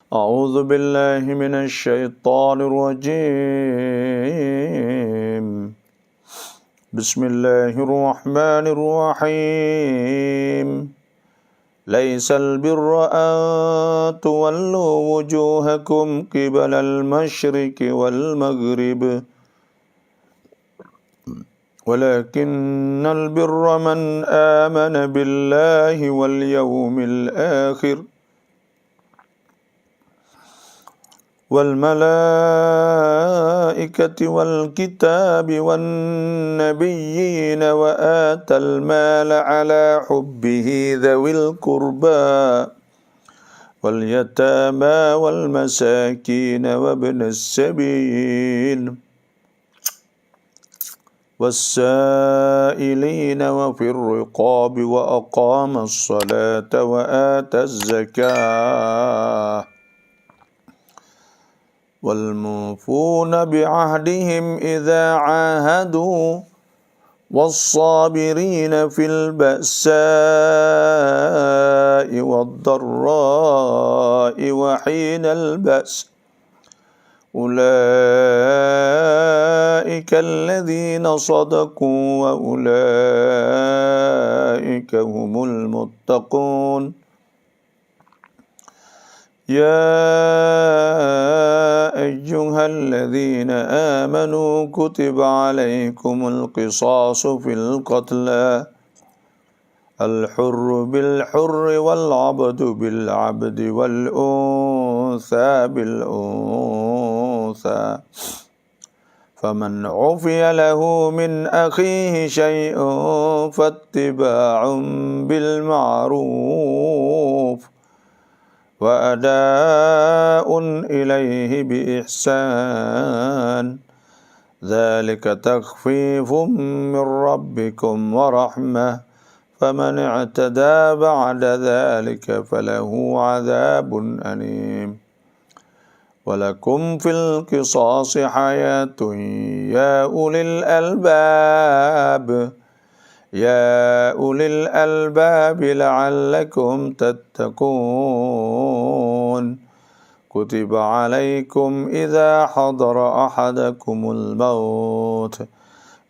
أعوذ بالله من الشيطان الرجيم بسم الله الرحمن الرحيم ليس البر أن تولوا وجوهكم قبل المشرق والمغرب ولكن البر من آمن بالله واليوم الآخر والملائكة والكتاب والنبيين وآتى المال على حبه ذوي القربى واليتامى والمساكين وابن السبيل والسائلين وفي الرقاب وأقام الصلاة وآتى الزكاة والموفون بعهدهم إذا عاهدوا والصابرين في البأساء والضراء وحين البأس أولئك الذين صدقوا وأولئك هم المتقون يا أيها الذين آمنوا كتب عليكم القصاص في القتلى الحر بالحر والعبد بالعبد والأنثى بالأنثى فمن عفي له من أخيه شيء فاتباع بالمعروف وأداء إليه بإحسان ذلك تخفيف من ربكم ورحمة فمن اعتدى بعد ذلك فله عذاب أليم ولكم في القصاص حياة يا أولي الألباب يا أولي الألباب لعلكم تتقون كتب عليكم إذا حضر أحدكم الموت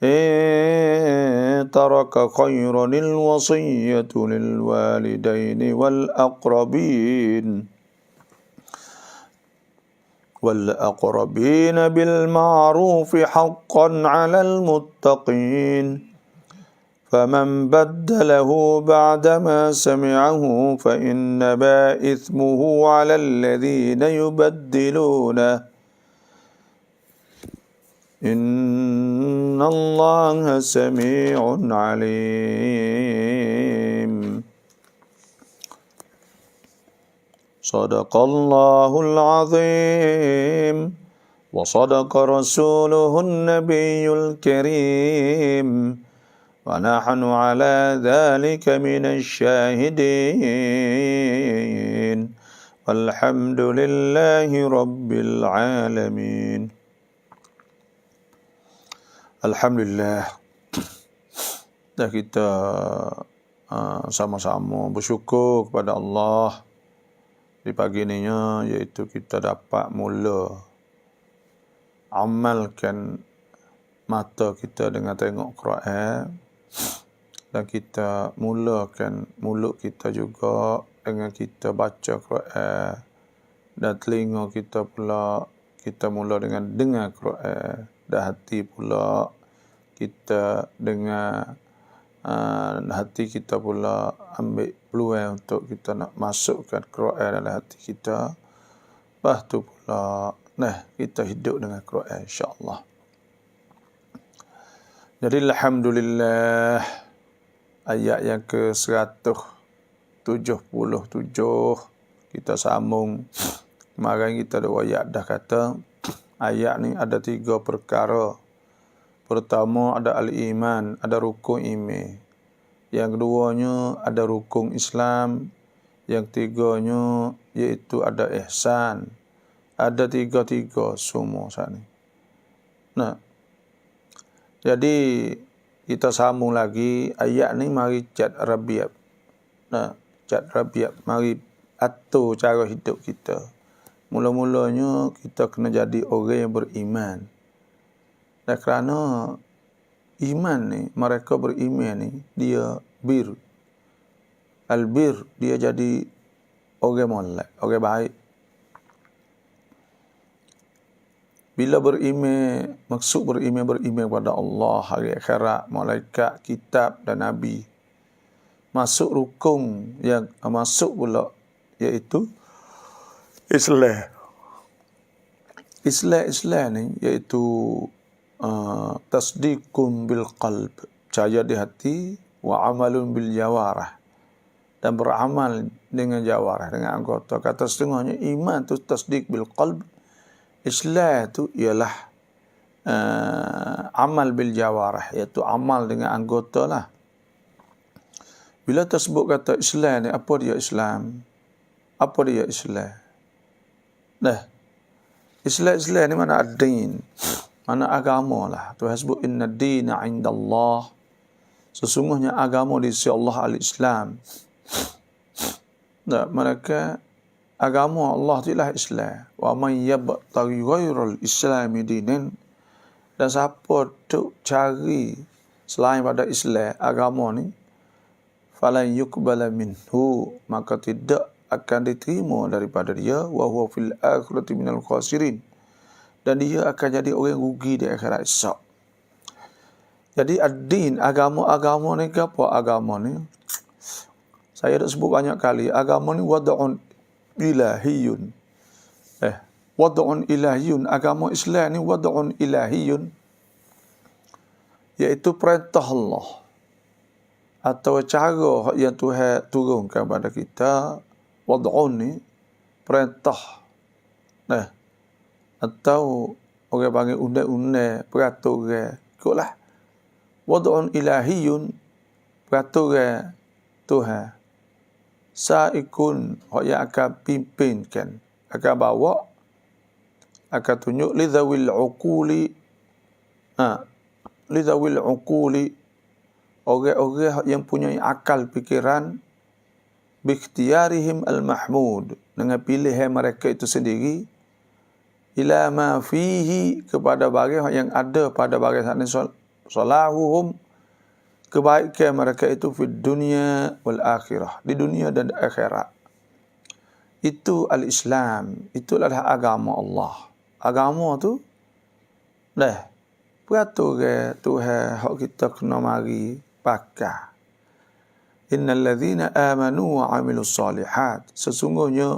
إن ترك خيرا الوصية للوالدين والأقربين بالمعروف حقا على المتقين فمن بدله بعدما سمعه فإنما إثمه على الذين يبدلونه إن الله سميع عليم صدق الله العظيم وصدق رسوله النبي الكريم ونحن على ذلك من الشاهدين والحمد لله رب العالمين. Alhamdulillah, dah kita sama-sama bersyukur kepada Allah di pagi ini, iaitu kita dapat mula amalkan mata kita dengan tengok Quran, dan kita mulakan mulut kita juga dengan kita baca Quran, dan telinga kita pula kita mula dengan dengar Quran, dan hati pula kita dengar, hati kita pula ambil peluang untuk kita nak masukkan Quran dalam hati kita. Lepas tu pula kita hidup dengan Quran, insya-Allah. Jadi alhamdulillah, ayat yang ke-177 kita sambung. Kemarin kita ada ayat dah kata ayat ni ada 3 perkara. Pertama ada al-iman, ada rukun iman. Yang keduanya ada rukun Islam. Yang tiganya iaitu ada ihsan. Ada 3 semua saat ni. Jadi kita sambung lagi ayat ni, mari cat rabiat. Mari atur cara hidup kita. Mula-mulanya kita kena jadi orang yang beriman. Dan kerana iman ni, mereka beriman ni, dia bir. Al-bir, dia jadi orang molek, orang baik. Bila beriman, maksud beriman kepada Allah, hari akhirat, malaikat, kitab dan nabi. Masuk rukun yang masuk pula iaitu Islam. Islam ni iaitu tasdiqun bil qalb, percaya di hati, wa amalun bil jawarah, dan beramal dengan jawarah, dengan anggota. Kata setengahnya iman tu tasdiq bil qalb, Islam tu ialah amal bil jawarah, iaitu amal dengan anggota lah. Bila tersebut kata Islam ni, apa dia Islam? Apa dia Islam? Islam ni mana ad-din, mana agama lah. Tuhan sebut inna dina indallah, sesungguhnya agama di sisi Allah al-Islam. Mereka agama Allah itulah Islam. Wa man yabtaghi ghairal islami dinan, dan siapa tu cari selain pada Islam agama ni, falan yuqbala minhu, maka tidak akan diterima daripada dia, wa huwa fil akhirati minal khasirin, dan dia akan jadi orang rugi di akhirat esok. Jadi ad-din, agama ni ke apa agama ni? Saya dah sebut banyak kali, agama ni wad'un ilahiyun. Wad'un ilahiyun, agama Islam ni wad'un ilahiyun, iaitu perintah Allah atau cara yang Tuhan turunkan kepada kita. Wad'un ni perintah, atau orang panggil undang-undang, peraturan, ikutlah. Wad'un ilahiyun, peraturan Tuhan. Sa'ikun, yang akan pimpinkan, akan bawa, akan tunjuk lidhawil uquli, lidhawil uquli, orang-orang yang punya akal pikiran, bikhtiyarihim al-mahmud, dengan pilihan mereka itu sendiri, ila ma fihi, kepada barang yang ada pada barang sana, salahuhum, kebaikan mereka itu fid dunia wal akhirah, di dunia dan di akhirat. Itu al-Islam, itulah agama Allah. Agama tu peraturan Tuhan hak kita kena mari pakai. Innal ladzina amanu wa 'amilus solihat, sesungguhnya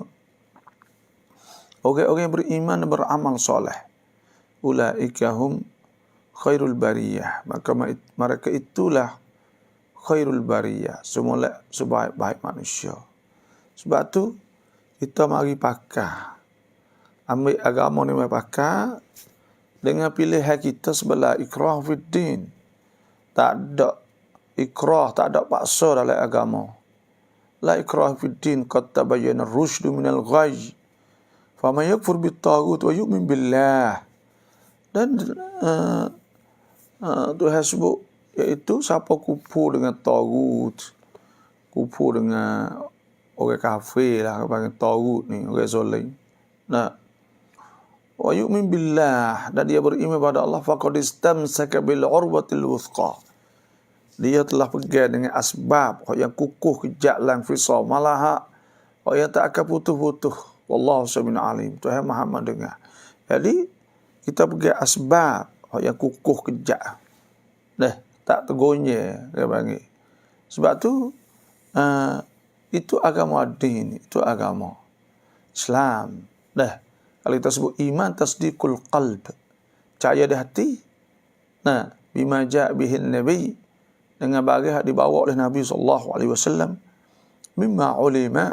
orang-orang yang beriman dan beramal soleh, ulaika hum khairul bariyah, maka mereka itulah khairul bariyah, semula sebaik-baik manusia. Sebab tu kita mari pakai, ambil agama ni mari pakai dengan pilihan kita sebelah ikrah fid din. Tak ada ikrah, tak ada paksa dalam agama. La ikrah fid din, qad tabayyana ar-rusydu minal ghayy, faman yakfur bit-taghut wa yu'min billah. Dan Tuhan sebut, iaitu siapa kufur dengan taghut, kufur dengan orang kafir lah, panggil taghut ni, orang zalim. Wa yu'min billah, dan dia beriman pada Allah, faqad istamsaka bil urwatil wuthqa, dia telah pegang dengan asbab yang kukuh kejak lang fisam, malah yang tak akan putus-putus. Wallahu sami'un alim, Tuhan Maha mendengar. Jadi kita pegang asbab yang kukuh kejak, tak tergonya, dia panggil. Sebab tu itu agama din, itu agama Islam. Kalau kita sebut iman, tasdiqul qalb, percaya di hati, bima ja' bihin nabi, dengan barang yang dibawa oleh Nabi SAW, mimma ulima,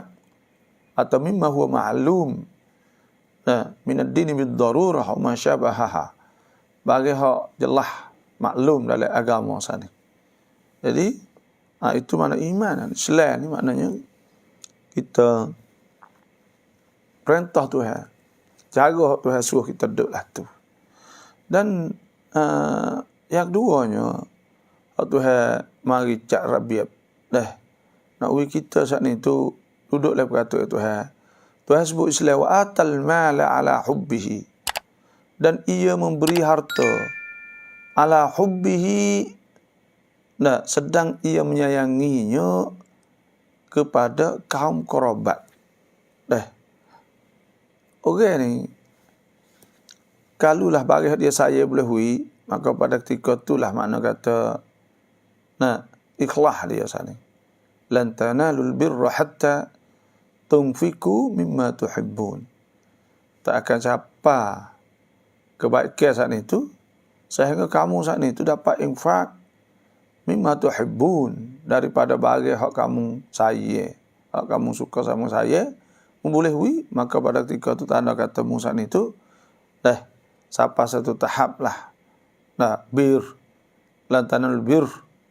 atau mimma huwa ma'lum, min ad-dini bid-darurah wa ma syabahaha, barang yang jelas maklum dalam agama sana. Jadi itu makna iman. Islam ni maknanya kita perintah Tuhan, cara Tuhan suruh kita duduklah tu. Dan yang keduanya, Tuhan mari cak rabiab. Nak uji kita saat ni tu, duduklah perkata Tuhan. Tuhan sebut istilah wa atal mala ala hubbihi, dan ia memberi harta ala hubbihi, nah, sedang ia menyayanginya kepada kaum kerabat. Orang ni kalulah bagi dia saya boleh hui, maka pada ketika itulah makna kata ikhlas dia sana. Lan tanalul birra hatta tunfiku mimma tuhibbun. Tak akan siapa kebaikan saat itu sehingga kamu saat itu dapat infak mimma tuhibbun, daripada bagi hak kamu saya, hak kamu suka sama saya, boleh hui, maka pada ketika itu tanda kata Musa itu siapa satu tahap lah. Bir lantanul bir,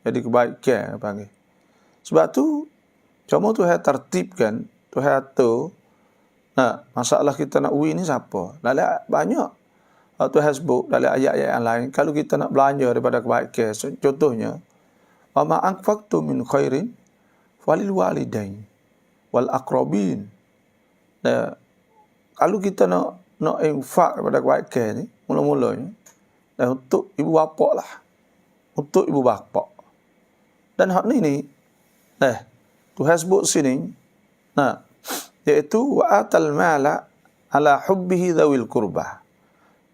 jadi kebaikan panggil. Sebab tu cuma Tuhan tertibkan, Tuhan tu masalah kita nak hui ni siapa? Dalam banyak Tuhan sebut dalam ayat-ayat yang lain, kalau kita nak belanja daripada kebaikan, contohnya wa ma anfaqtu min khairin falil walidain wal aqrabin. Kalau kita nak infak kepada kebaikan ni, mula-mulanya untuk ibu bapa lah, untuk ibu bapa. Dan hak ni Tuhan sebut sini, iaitu wa atal mala ala hubbihi dzawil qurbah,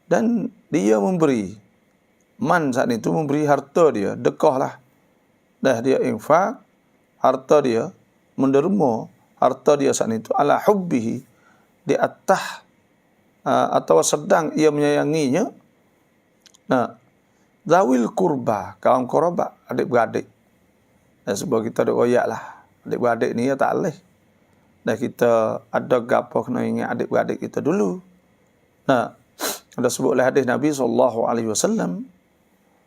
dan dia memberi saat itu memberi harta dia, dekah lah, dia infak harta dia, menderma harta dia saat itu ala hubbihi, di atas atau sedang ia menyayanginya zawil kurba, kaum kerabat, adik-beradik. Dan sebab kita ada royak lah, adik-beradik ni ya tak boleh. Dan kita ada gapo kena ingat adik-beradik kita dulu. Ada sebutlah hadis Nabi SAW,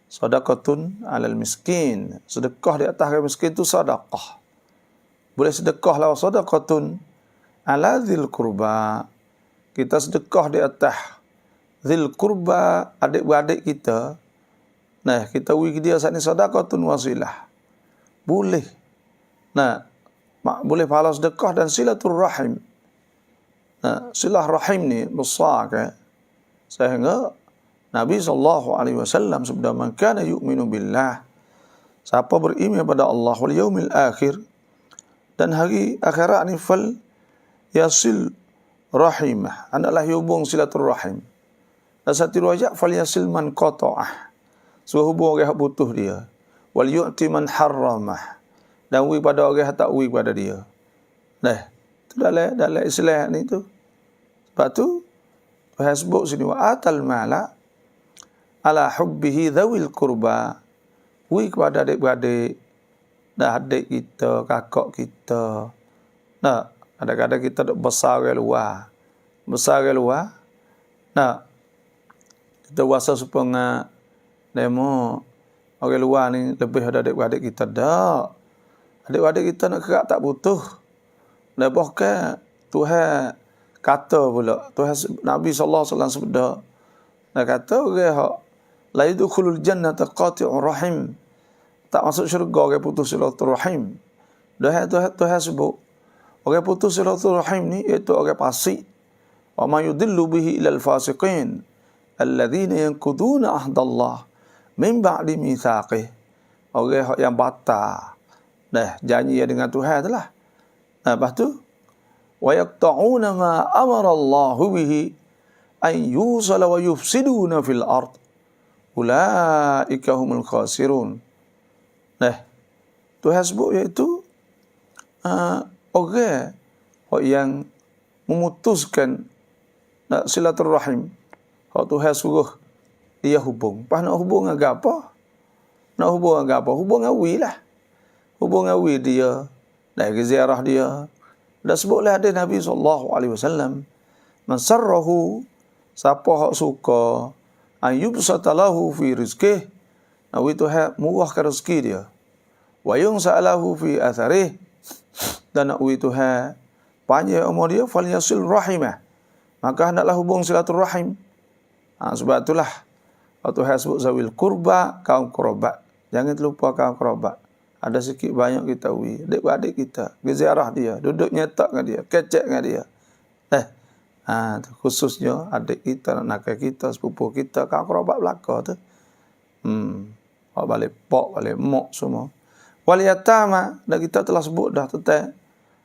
sadaqatun alal miskin, sedekah di atas orang miskin tu sedekah. Boleh sedekah lah, sadaqatun ala dzil qurba, kita sedekah di atas dzil qurba, adik-beradik kita. Kita bagi dia saat ni sadaqatun wasilah. Boleh. Boleh pahala sedekah dan silatul rahim. Silah rahim ni besar ke? Sehingga Nabi SAW sabda, man kana yu'minu billah, siapa beriman pada Allah wal yaumil akhir, dan hari akhirat ni, fal yasil rahimah, hendaklah hubung silaturrahim. Dan satu riwayat fal yasil man qata'ah, so hubung orang yang butuh dia. Wal yu'ti man harramah, dan wi pada orang yang tak wi pada dia. Itu dalam Islam ni tu. Sebab tu Tuhan sebut sini wa atal mala ala hubbihi dzawil qurba, wi kepada adik-beradik, adik kita, kakak kita. Kadang-kadang kita duk besar ke luar. Kita rasa supaya demo orang luar ni lebih ada adik-beradik kita. Tak. Adik-beradik kita nak kerak tak butuh. Bahkan Tuhan kata pula, Tuhan Nabi SAW sebut, kata orang la yadkhulul jannata qati'ur rahim, tak masuk syurga orang putus silaturahim. Tuhan sebut orang putus silaturahim ni iaitu orang fasik. Wa ma yudillu bihi ilal fasiqin alladzina yanquduna ahdallah min ba'di mitsaqih. Orang yang batal janji dengan Tuhan itulah. Lepas tu wa yaqta'una ma amara Allah bihi an yusala wa yufsiduna fil ard ulaika humul khasirun. Tuhan sebut iaitu orang yang memutuskan silaturahim. Kalau Tuhan suruh dia hubung. Pas nak hubung dengan apa? Hubung dengan wi lah. Hubung dengan wi dia. Dari ziarah dia. Dan sebutlah hadis Nabi SAW. Man sarrahu, siapa hak suka, an yubsata lahu fi rizkih, Nabi Tuhan murahkan rezeki dia. Wa yunsa'alahu fi atharih, dan Nabi Tuhan panjang umur dia, fal yasil rahimah, maka hendaklah hubung silaturahim. Sebab itulah Tuhan sebut zawil kurba, kaum kerabat. Jangan terlupa kaum kerabat. Ada sikit banyak kita adik-adik kita, ziarah dia, duduk nyetak dengan dia, kecek dengan dia. Khususnya adik kita, anak kita, sepupu kita, kawan kerabat belaka tu. Balik pok, balik mok semua. Wal yatama, dan kita telah sebut dah tentang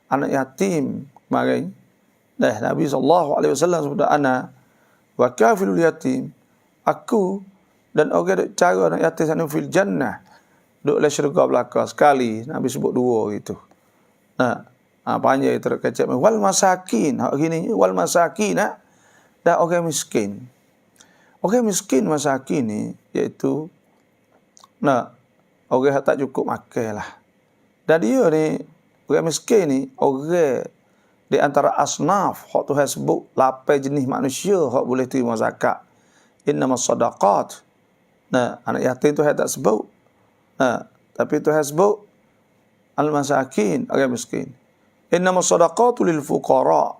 anak yatim kemarin. Nabi SAW sebut ana wa kafilul yatim, aku dan orang duk cara anak yatim sana fil jannah, duk le syurga belaka sekali. Nabi sebut dua gitu. Panjang terkecap wal masakin. Hak gini wal masakin dan orang miskin. Orang miskin masakin ni iaitu orang yang tak cukup makan lah. Dan dia ni orang miskin ni orang di antara asnaf hak Tuhan sebut 8 jenis manusia hak boleh terima zakat. Innamas sadaqat. Anak yatim Tuhan tak sebut. Tapi Tuhan sebut al-masakin, orang miskin. Innamas sadaqatu lil fuqara.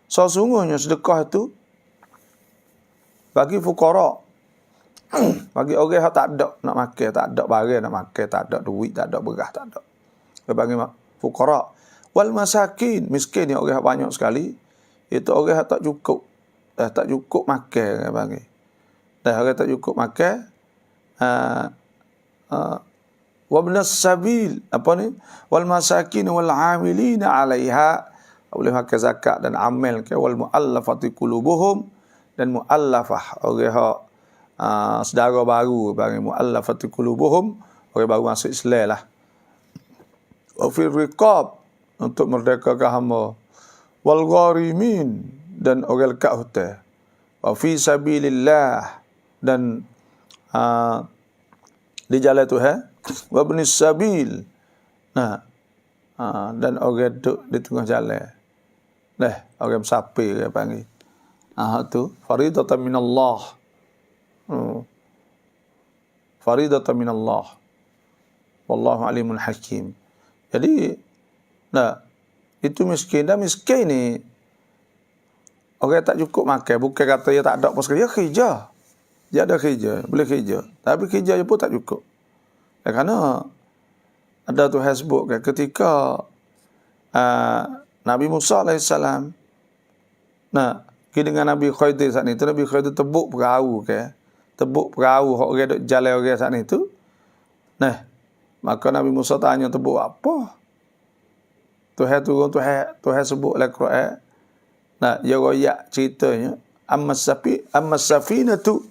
Sesungguhnya sedekah itu bagi fuqara. Bagi orang yang tak ada nak makan, tak ada barang nak makan, tak ada duit, tak ada beras, tak ada. Bagi fuqara. Wal masakin, miskin ni orang banyak sekali. Itu orang yang tak cukup. Tak cukup makan bagi. Orang tak cukup makan. Wabnas sabil, apa ni? Wal masakin wal amilina 'alaiha, boleh makan zakat dan amal ke. Wal muallafati qulubuhum, dan muallafah orang hak saudara baru bagi muallafati qulubuhum, orang baru masuk Islam lah. Wa fil riqab, untuk merdekakan hamba. Wal gharimin, dan orang lekat hutang. Wa fi sabilillah, dan di jalan Tuhan. Wa ibnis sabil, dan orang duduk di tengah jalan. Orang musafir dia panggil. Tu faridatan minallah. Faridatan minallah. Wallahu alimul hakim. Jadi itu miskin. Dan miskin ni orang tak cukup makan. Bukan kata dia tak ada apa sekali. Dia kerja. Dia ada kerja. Boleh kerja. Tapi kerja dia pun tak cukup. Kerana ada Tuhan sebut kan, ketika Nabi Musa AS pergi dengan Nabi Khidir saat itu, Nabi Khidir tebuk perahu ke. Tebuk perahu orang duk jalan orang saat itu. Maka Nabi Musa tanya, tebuk apa? Tuhan turun, Tuhan sebut dalam Quran. Dia royak ceritanya. Ammas safinatu,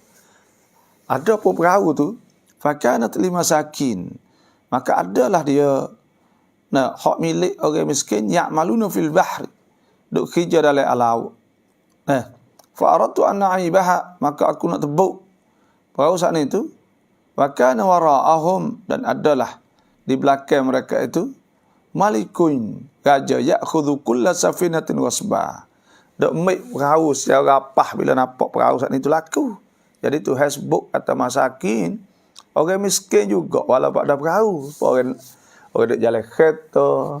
ada apa perahu tu? Fakanat limasakin, maka adalah dia hak milik orang miskin, ya'maluna fil bahri, duk kerja dalam laut. Fa aradtu an na'ibaha, maka aku nak tebuk perahu saat itu. Wa kana wara'ahum, dan adalah di belakang mereka itu malikun, raja, ya'khudhu kulla safinatin wasba, duk ambil perahu secara rapah bila nampak perahu saat itu laku. Jadi Tuhan sebut kata masakin, orang miskin juga walaupun ada perahu. Orang duk jalan kereta,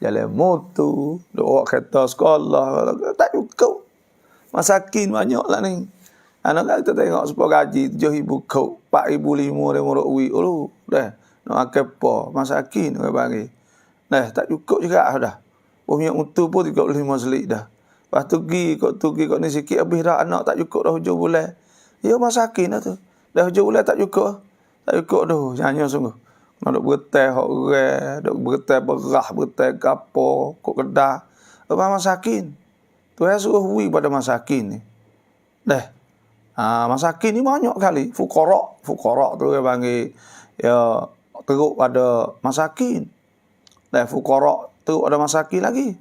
jalan motor, duk bawa kereta sekolah, tak cukup. Masakin banyak lah ni. Anak kita tengok sepuluh gaji 7,000 kau, 4,000, 5,000 duit. Dah nak makan apa? Masakin orang panggil. Tak cukup juga dah. Punya untu pun 35 selik dah. Lepas tu pergi kat ni sikit habis dah, anak tak cukup dah hujung bulan. Ya masakin dah tu. Dah hujung bulan tak cukup. Tak cukup tu, nyanyi sungguh. Nak duk bertai hak orang, duk bertai beras, bertai gapo, kok kedah. Apa masakin? Tuhan suruh hui pada masakin ni. Masakin ni banyak kali. Fuqara tu dia panggil, ya teruk pada masakin. Fuqara teruk ada masakin lagi.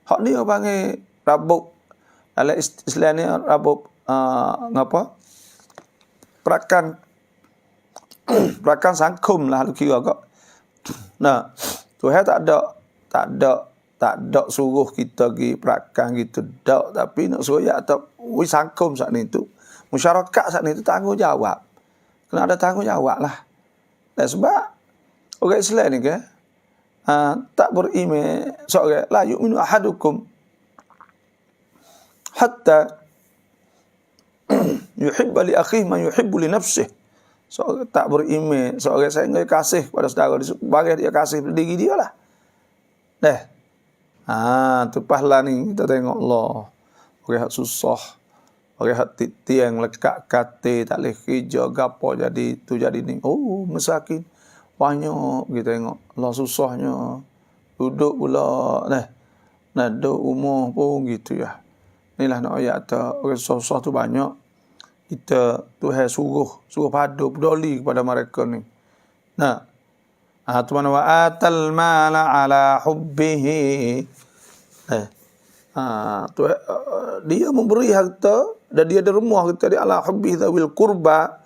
Hak ni dia panggil rabuk. Dalam Islam ni rabuk ngapa? Perakan sangkum lah kira kak. Tuhan tak ada suruh kita pergi perakan gitu dak, tapi nak suruh ya atau sangkum saat ni tu. Masyarakat saat ni tu tanggungjawab. Kena ada tanggungjawab lah. Sebab orang Islam ni ke tak beriman seorang la yu'minu ahadukum hatta yuhibba li akhihi ma yuhibbu li nafsihi. Seorang tak beriman, seorang sehingga kasih pada saudara dia, bagi dia kasih pada diri dia lah. Tu pahala ni kita tengok Allah. Orang hak susah. Orang hak tiang lekat kate tak boleh kerja gapo jadi tu jadi ni. Oh, masakin. Banyak kita tengok Allah susahnya. Duduk pula nah duduk umur pun gitu ya. Inilah nak ayat orang susah tu banyak. Kita Tuhan suruh padu peduli kepada mereka ni. Nah, tu mana wa atal mala ala hubbihi. Dia memberi harta dan dia derma harta dia ala hubbihi dzawil qurba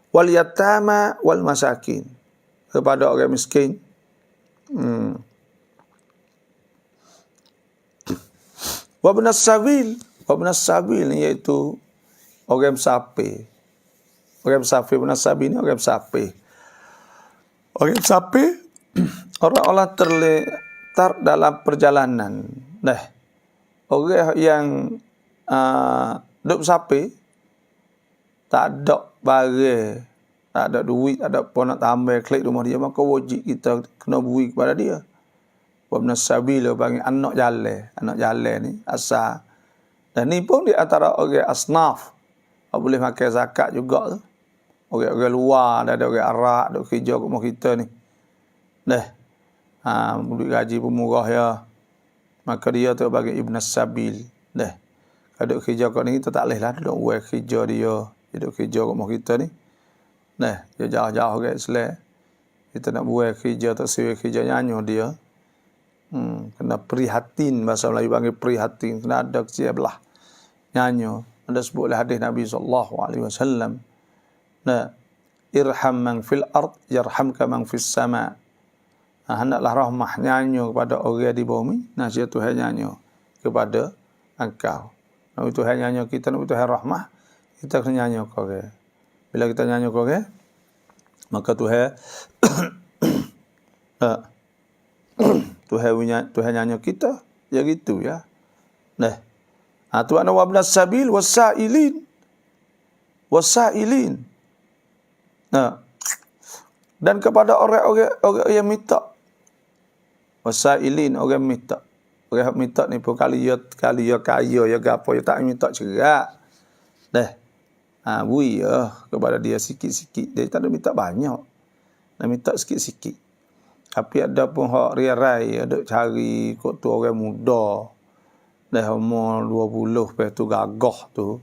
wal yatama wal masakin, kepada orang miskin. Wa ibnas sabil iaitu orang musafir. Orang musafir, ibnas sabil ni orang musafir. Orang musafir orang-orang terletak dalam perjalanan. Orang yang duduk musafir tak ada barang, tak ada duit, tak ada apa nak tambah klik rumah dia, maka wajib kita kena beri kepada dia. Wabnas sabil panggil anak jalan ni asal. Dan ni pun di antara orang asnaf boleh makan zakat juga tu. Orang-orang luar, ada orang Arab duk kerja kat rumah kita ni. Duit gaji pun murah ya. Maka dia tu bagi ibnas sabil. Kalau duk kerja kat ni kita tak boleh lah duduk buat kerja dia. Dia duk kerja kat rumah kita ni. Dia jauh-jauh kat Islam. Kita nak buat kerja tak sewa kerja nyanyo dia. Kena prihatin, bahasa Melayu panggil prihatin, kena ada kecil belah nyanyo. Ada sebut oleh hadis Nabi SAW. Irham man fil ard yarhamka man fis sama. Hendaklah rahmah nyanyo kepada orang di bumi, nasihat Tuhan nyanyo kepada engkau. Nak Tuhan nyanyo kita, nak Tuhan rahmah, kita kena nyanyo ke orang. Bila kita nyanyo ke orang, maka Tuhan Tuhan nyanyo kita, ya gitu ya. Tu ana wabnas sabil wasailin. Dan kepada orang yang minta. Wasailin, orang minta. Orang minta ni pun kali ya kaya ya gapo ya tak minta cerak. Bui ya kepada dia sikit-sikit. Dia tak ada minta banyak. Dia minta sikit-sikit. Tapi ada pun hak riarai, ada cari kot tu orang muda. Umur 20 lepas tu gagah tu.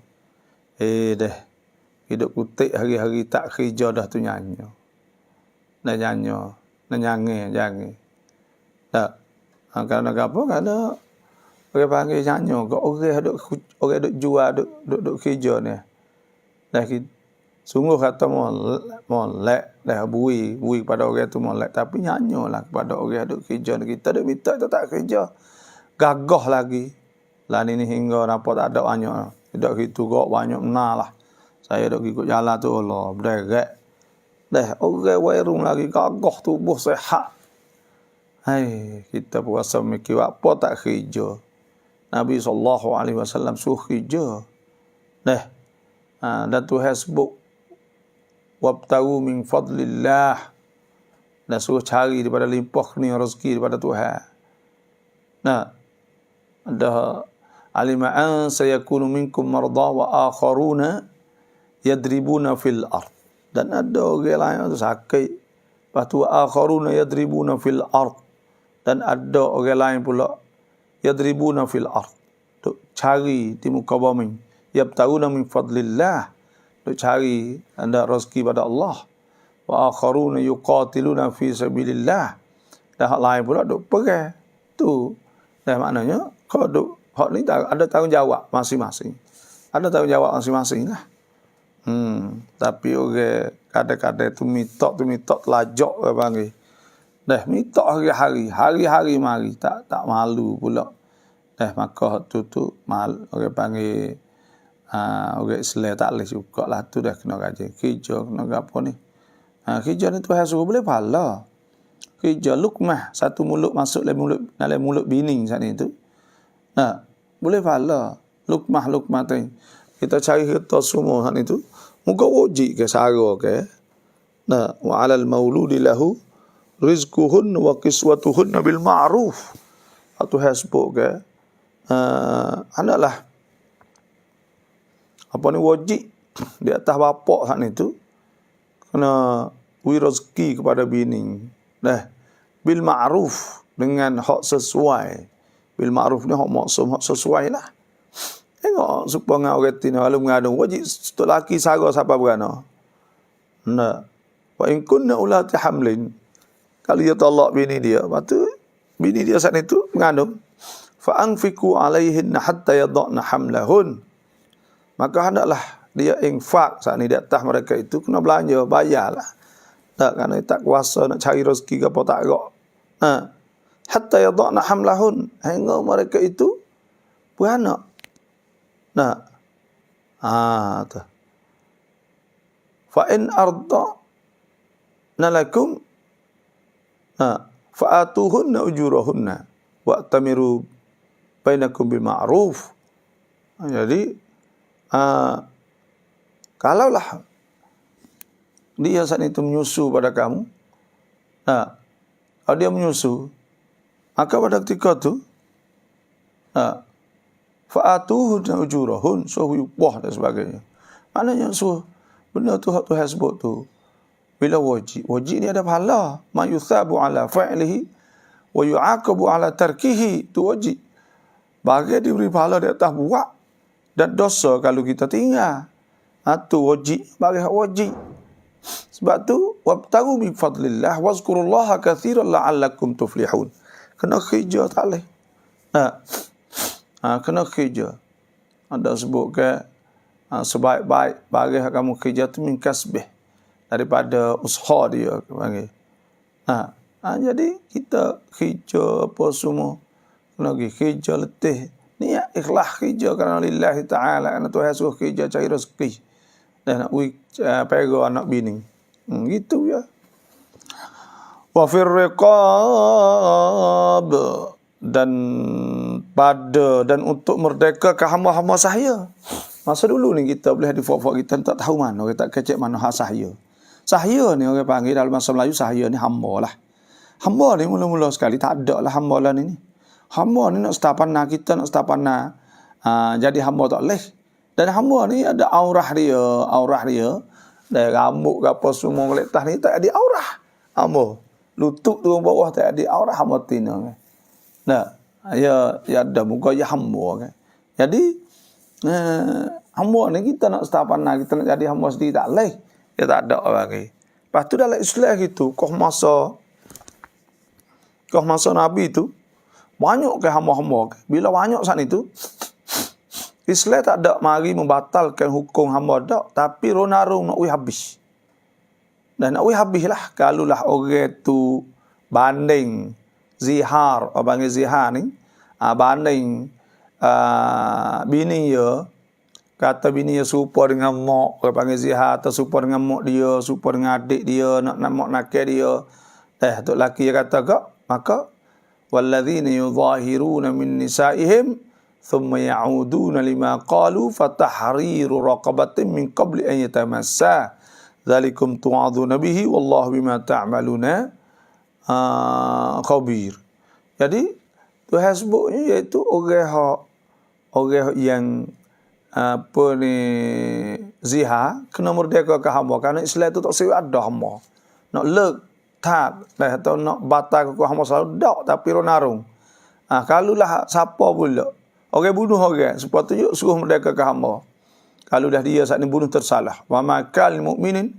Hidup kutik hari-hari tak kerja dah tu nyanyo. Nyanyi. Kerana apa? Kerana orang panggil nyanyo. Orang duk jual, duk kerja ni. Sungguh kata molek bui kepada orang tu molek, tapi nyanyolah kepada orang duk kerja. Kita duk minta kita tak kerja. Gagah lagi. Lah ni hingga nampak tak ada banyak. Tidak gitu kok banyak menalah. Saya duk ikut jalan tu Allah, berderak. Orang wairung lagi gagah tubuh sehat. Kita puasa mikir apa tak kerja. Nabi SAW suruh kerja. Dan Tuhan sebut wabtagu min fadlillah, dan suruh cari daripada limpah kurnia rezeki daripada Tuhan. Ada alima'an sayakunu minkum marda wa akharuna yadribuna fil ard. Dan ada orang lain tu sakit, lepas tu akharuna yadribuna fil ard. Dan ada orang lain pula yadribuna fil ard, duk cari di muka bumi. Yabtaguna min fadlillah, duk cari anda rezeki pada Allah. Wa akharuna yuqatiluna fi sabilillah. Dan hak lain pula duk perang. Tu maknanya kau duk hak ni ada tanggungjawab masing-masing. Ada tanggungjawab masing-masing lah. Tapi orang kadang-kadang tu minta telajak orang panggil. Minta hari-hari mari tak malu pula. Maka tu mal orang panggil orang Islam tak boleh juga lah tu dah kena gaji. Kerja kena apa ni. Kerja ni Tuhan suruh boleh pahala. Kerja lukmah, satu mulut masuk dalam mulut bini saat itu. Boleh pahala. Lukmah tu. Kita cari kita semua saat itu. Muka wajib ke sara ke. Wa 'alal mauludi lahu rizquhun wa kiswatuhun bil ma'ruf. atau Facebook ke, adalah apa ni wajib di atas bapak hak ni tu kena beri rezeki kepada bini. Bil ma'ruf, dengan hak sesuai. Bil ma'ruf ni hak maksum, hak sesuai lah. Tengok supaya orang tina kalau mengandung wajib satu laki sara siapa berana. Nah, wa in kunna ulati hamlin, kalau dia talak bini dia, lepas tu bini dia saat itu mengandung, fa anfiqu alaihinna hatta yadhna hamlahun, maka hendaklah dia infak saat ni di atas mereka itu, kena belanja, bayarlah. Tak, kerana tak kuasa nak cari rezeki ke apa tak agak. Hatta yadhna hamlahun, hingga mereka itu beranak. Tu. Fa in arda'na lakum fa atuhunna ujurahunna wa tamiru bainakum bil ma'ruf. Jadi kalaulah dia saat itu menyusu pada kamu, kalau dia menyusu, maka pada ketika itu fa'atuhunna ujurahun, suruh upah dan sebagainya. Maknanya suruh benda tu hak Tuhan sebut tu. Bila wajib ni ada pahala, ma yuthabu ala fa'lihi wa yu'aqabu ala tarkihi, tu wajib. Bagi diberi pahala di atas buat dan dosa kalau kita tinggal. Tu wajib, bagi hak wajib. Sebab tu wabtagu min fadlillah wazkurullaha katsiran la'allakum tuflihun. Kena kerja tak leh. Kena kerja. Ada sebut ke sebaik-baik bagi kamu kerja tu min kasbih, daripada usaha dia panggil. Jadi kita kerja apa semua kena pergi kerja letih. Niat ikhlas kerja kerana lillahi ta'ala, kerana Tuhan suruh kerja cari rezeki. Dan nak pera anak bini. Gitu ya. Wa fir riqab, dan untuk merdeka ke hamba-hamba sahaya. Masa dulu ni kita boleh di fok-fok kita tak tahu mana, orang tak kecek mana hak sahaya. Sahaya ni orang panggil dalam bahasa Melayu, sahaya ni hamba lah. Hamba ni mula-mula sekali tak ada lah hamba lah ni. Hamba ni nak setapana kita, nak setapana jadi hamba tak leh. Dan hamba ni ada aurah dia. Dan rambut ke apa semua meletas ni tak ada aurah. Hamba. Lutut turun bawah tak ada aurah hamba tina. Ya ada muka ya hamba kan. Jadi hamba ni kita nak setapana, kita nak jadi hamba sendiri tak leh. Dia tak ada orang lagi. Lepas tu dalam Islam gitu, kau masa Nabi tu banyak ke hamba-hamba. Bila banyak saat itu Islam tak ada mari membatalkan hukum hamba dak, tapi ronarung nak habis. Dan nak habis lah kalau lah orang tu banding zihar, orang panggil zihar ni, banding bini dia, kata bini dia serupa dengan mak, orang panggil zihar, atau serupa dengan mak dia, serupa dengan adik dia, nak mak nakal dia. Tu lelaki dia kata kak, maka walladzina yudhahiruna min nisaihim thumma ya'uduna lima qalu fatahriru raqabatin min qabli an yatamassa dzalikum tu'aduna bihi wallahu bima ta'maluna khabir. Jadi Tuhan sebutnya iaitu orang yang apa ni zihar kena merdeka ke hamba, kerana Islam itu tak sewa ada hamba nak leg tak atau nak batal ke hamba selalu dak, tapi ronarung. Kalau lah siapa pula orang bunuh orang, supaya tu suruh merdeka ke hamba. Kalau dah dia saat ni bunuh tersalah. Wa ma kal mu'minin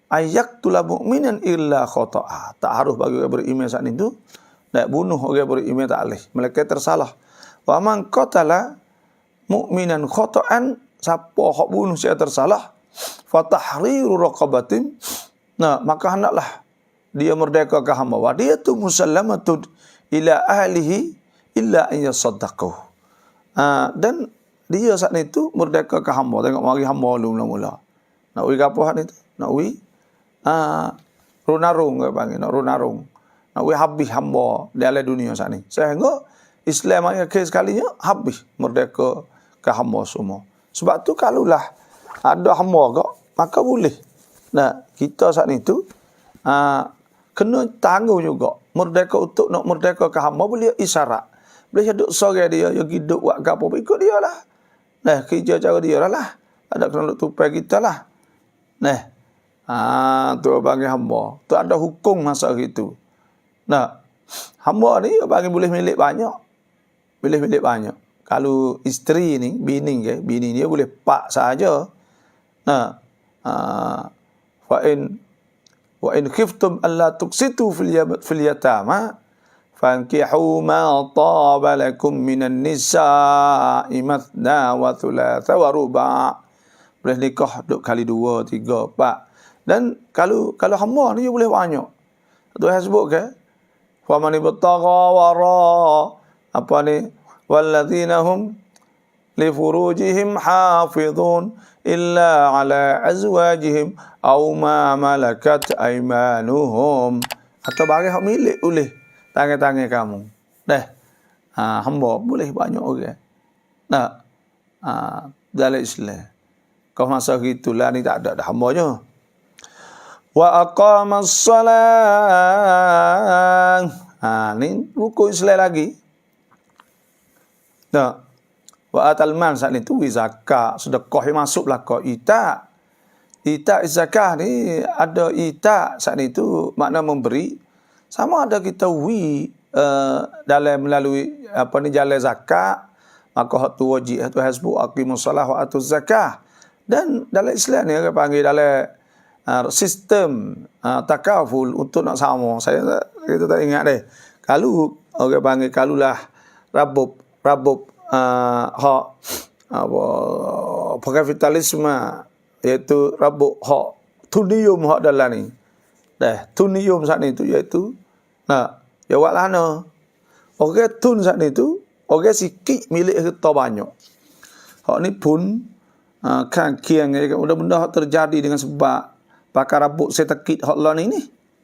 ayaktula mu'minan illa khata'a. Tak harus bagi orang beriman saat itu nak bunuh orang beriman, tak boleh. Mereka tersalah. Wa man qatala mu'minan khata'an, siapa hak bunuh secara tersalah, fa tahriru raqabatin, maka hendaklah dia merdeka ke hamba. Wa dia tu musallamatun ila ahlihi illa an yasaddaqahu. Dan dia saat itu merdeka ke hamba. Tengok mari hamba mula-mula. Nak ui apa hak ni tu? Nak ui runarung ke panggil, nak runarung. Nak ui habis hamba di alam dunia saat ni. Sehingga Islam akhir sekalinya habis merdeka ke hamba semua. Sebab tu kalaulah ada hamba ke, maka boleh. Kita saat ni tu kena tanggung juga. Merdeka untuk nak merdeka ke hamba boleh isyarat. Boleh duk sore dia, dia hidup buat gapo ikut dia lah. Nah, kerja cara dia lah. Ada kena duk tupai kita lah. Nah, tu bagi hamba. Tu ada hukum masa itu. Nah, hamba ni bagi boleh milik banyak. Boleh milik banyak. Kalau isteri ni, bini dia boleh pak saja. Nah, wa in khiftum alla tuqsitu fil yatama fankihu ma taba lakum minan nisa'i mathna wa thulatha wa ruba'. Boleh nikah duk kali 2, 3, 4. Dan kalau hamba ni boleh banyak. Tuhan sebut ke? Fa man ibtagha wara apa ni walladzina hum li furujihim hafizun illa ala azwajihim aw ma malakat aymanuhum. Atau bagi hak milik boleh tangan-tangan kamu. Dah. Hamba boleh banyak orang. Nah. Dalam Islam. Kau masa gitulah ni tak ada hambanya. Wa aqamas salat. Ni rukun Islam lagi. Nah. Wa atal mal saat itu zakat, sedekah masuklah ke ita. Ita zakah ni ada ita saat itu makna memberi. Sama ada kita dalam melalui jalan zakat, maka hak tu wajib tu hasbu aqimus salah wa atuz zakah. Dan dalam Islam ni orang panggil dalam sistem takaful untuk nak sama. Kita tak ingat deh. Kalau orang panggil kalulah rabub hak kapitalisme, iaitu rabuk hak tunium hak dalam ni. Dah, tunium saat ni tu iaitu jawab lana. Orang tun saat ni tu, orang sikit milik harta banyak. Hak ni pun kan kiang benda-benda hak terjadi dengan sebab pakar rabuk setakit hak lah ni.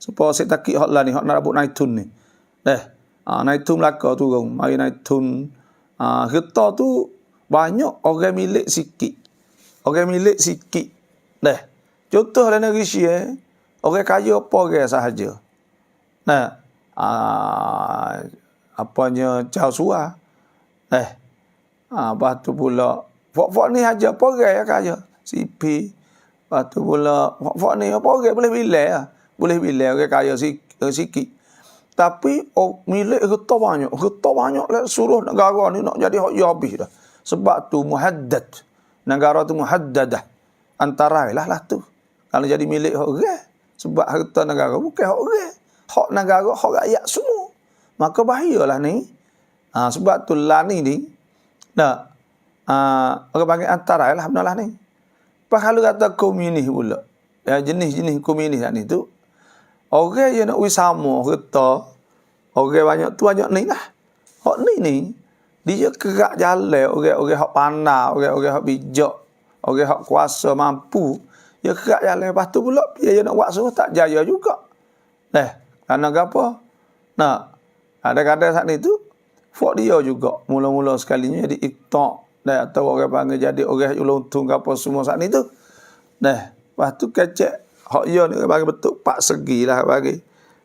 Supaya setakit hak lah ni, hak nak rabuk naik tun ni. Dah, naik tun belaka turun, mari naik tun. Harta tu banyak orang milik sikit. Orang milik sikit. Dah. Contoh dalam negeri Syia, orang kaya apa orang sahaja. Nah, apanya Chao Sua. Lepas tu pula Fok ni aja apa orang yang kaya. CP. Lepas tu pula Fok ni apa orang boleh bilang lah. Boleh bilang orang kaya sikit. Tapi milik harta banyak. Harta banyak lah suruh negara ni nak jadi hak habis dah. Sebab tu muhaddad. Negara tu muhaddadah. Antarailah lah tu. Kalau jadi milik hak orang. Sebab harta negara bukan hak orang. Hak negara, hak rakyat semua. Maka bahayalah ni. Sebab tu lah ni. Orang panggil antarailah benalah ni. Lepas kalau kata komunis pula. Jenis-jenis komunis ni tu. Orang yang nak wisama harta. Orang banyak tu banyak ni lah. Hak ni. Dia kerak jalan. Orang hak pandai. Orang hak bijak. Orang hak kuasa mampu. Dia kerak jalan. Lepas tu pula. Dia nak buat semua tak jaya juga. Kerana apa? Kadang-kadang saat ni tu. Fok dia juga. Mula-mula sekalinya jadi iktak. Atau orang panggil jadi orang uluntung apa semua saat ni tu. Lepas tu kecek. Hak dia ni orang panggil betul 4 segi lah bagi.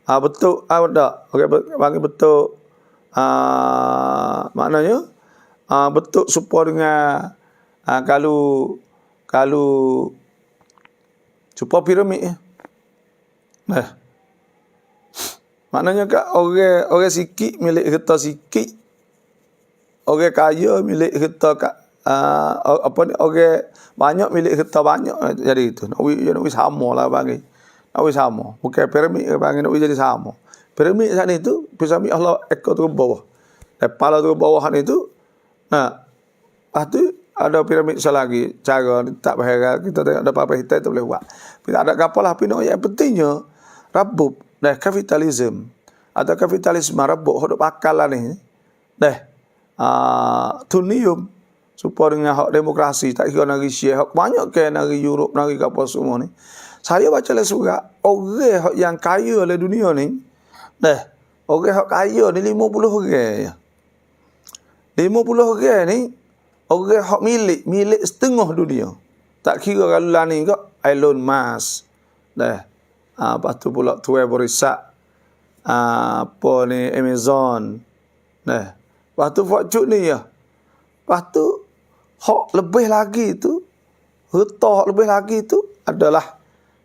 Betul ada. Orang panggil betul maknanya betul supaya dengan kalau supaya piramid. Maknanya orang sikit milik harta sikit. Orang kaya milik harta orang banyak milik harta banyak. Jadi itu nak sama lah bagi. Nak sama. Bukan piramid bagi nak jadi sama. Piramid saat itu piramid Allah ekor tu bawah. Kepala tu bawah ni tu. Lepas tu ada piramid selagi cara tak bahaya kita tengok ada apa-apa hitam tu boleh buat. Tak ada kapalah pino yang pentingnya rabub kapitalisme atau kapitalisme rabub hidup akal lah ni. Tunium supaya dengan hak demokrasi tak kira negeri Syekh hak banyak ke negeri Europe negeri apa semua ni. Saya baca le surat orang yang kaya le dunia ni. Orang hak kaya ni 50 orang. 50 orang ni orang hak milik setengah dunia. Tak kira kalau lah ni kok Elon Musk. Lepas tu pula tuai berisak apa ni Amazon. Lepas tu fortune ni ya. Lepas tu hak lebih lagi tu, harta hak lebih lagi tu adalah